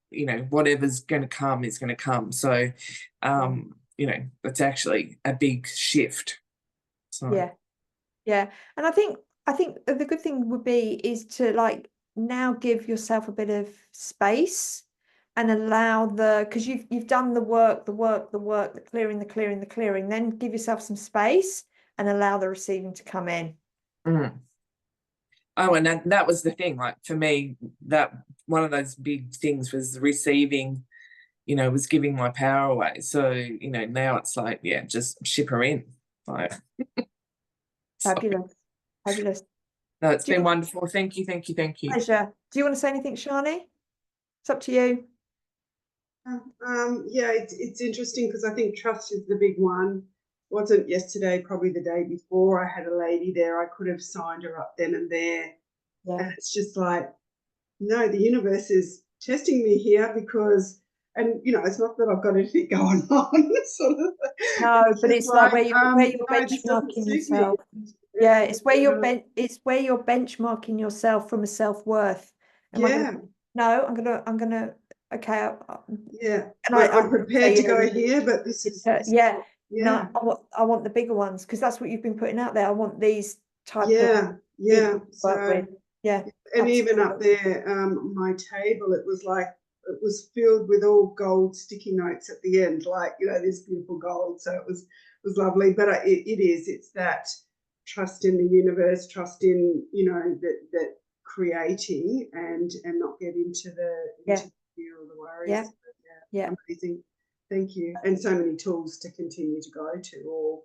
whatever's going to come is going to come. So, it's actually a big shift. So. Yeah. And I think the good thing would be is to now give yourself a bit of space and allow because you've done the work, the clearing, then give yourself some space and allow the receiving to come in. Oh, and that was the thing, for me, that one of those big things was the receiving, was giving my power away. So, now it's like, just ship her in. Fabulous. No, it's been wonderful. Thank you. Pleasure. Do you want to say anything, Shani? It's up to you. It's interesting because I think trust is the big one. Wasn't yesterday, probably the day before, I had a lady there. I could have signed her up then and there. Yeah. And it's just like, no, the universe is testing me here because, and it's not that I've got anything going on. Sort of. No, but it's like where you're benchmarking yourself. Yeah, it's where you're benchmarking yourself from a self-worth. I'm gonna okay, Yeah, and I'm prepared to go you- here, but this is yeah, yeah, no, I want the bigger ones because that's what you've been putting out there. I want these type yeah, of yeah. people to work with. Yeah, and even up absolutely. there, my table, it was filled with all gold sticky notes at the end, like, you know, this beautiful gold. So it was lovely. But it's that trust in the universe, trust in, you know, that creating and not get into the fear or the worries. Yeah. Yeah. Amazing. Thank you. And so many tools to continue to go to,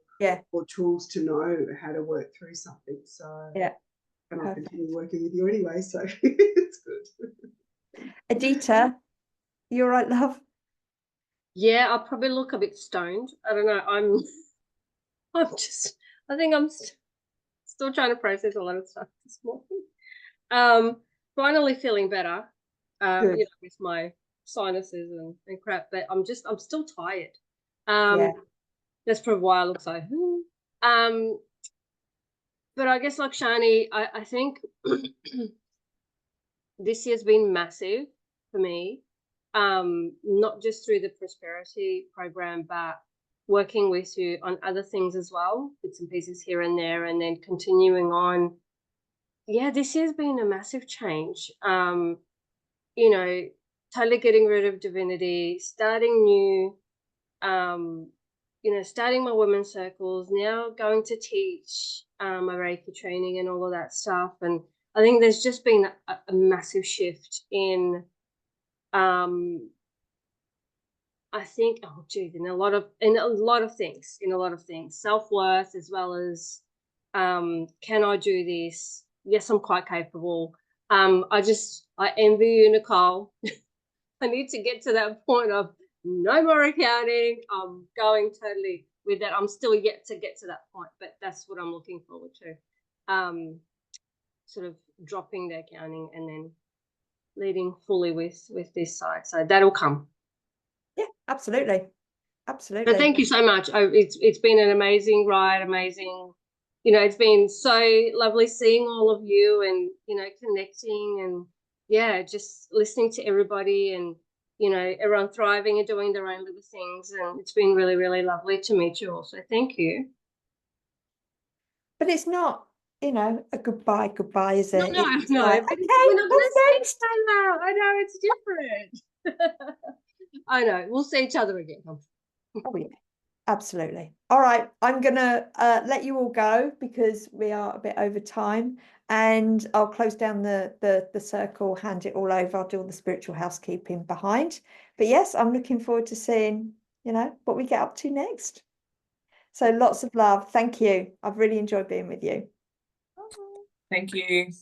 or tools to know how to work through something. So yeah. And I'll continue working with you anyway, so it's good. Adita, you all right, love? Yeah, I'll probably look a bit stoned. I don't know. I think I'm still trying to process a lot of stuff this morning. Finally feeling better. You know, with my sinuses and crap, but I'm still tired. That's probably why I look so. But I guess like Shani, I think this year's been massive for me. Not just through the prosperity program, but working with you on other things as well, bits and pieces here and there, and then continuing on. Yeah, this year's been a massive change. You know, totally getting rid of divinity, starting new, you know, starting my women's circles, now going to teach my Reiki training and all of that stuff. And I think there's just been a massive shift in I think, oh geez, in a lot of things, self-worth, as well as can I do this? Yes, I'm quite capable. I envy you, Nicole. I need to get to that point of no more accounting. I'm going totally with that. I'm still yet to get to that point, but that's what I'm looking forward to. Sort of dropping the accounting and then leading fully with this side. So that'll come. Yeah, absolutely. Absolutely. But thank you so much. It's been an amazing ride, amazing. You know, it's been so lovely seeing all of you and, you know, connecting and, yeah, just listening to everybody and, you know, everyone thriving and doing their own little things. And it's been really, really lovely to meet you all. So thank you. But it's not, you know, a goodbye, is it? No, it's no. like, We're okay, not going to say hello. I know, it's different. I know. We'll see each other again. Oh, yeah, absolutely. All right, I'm gonna let you all go because we are a bit over time, and I'll close down the circle, hand it all over. I'll do all the spiritual housekeeping behind. But yes, I'm looking forward to seeing, you know, what we get up to next. So lots of love. Thank you. I've really enjoyed being with you. Thank you.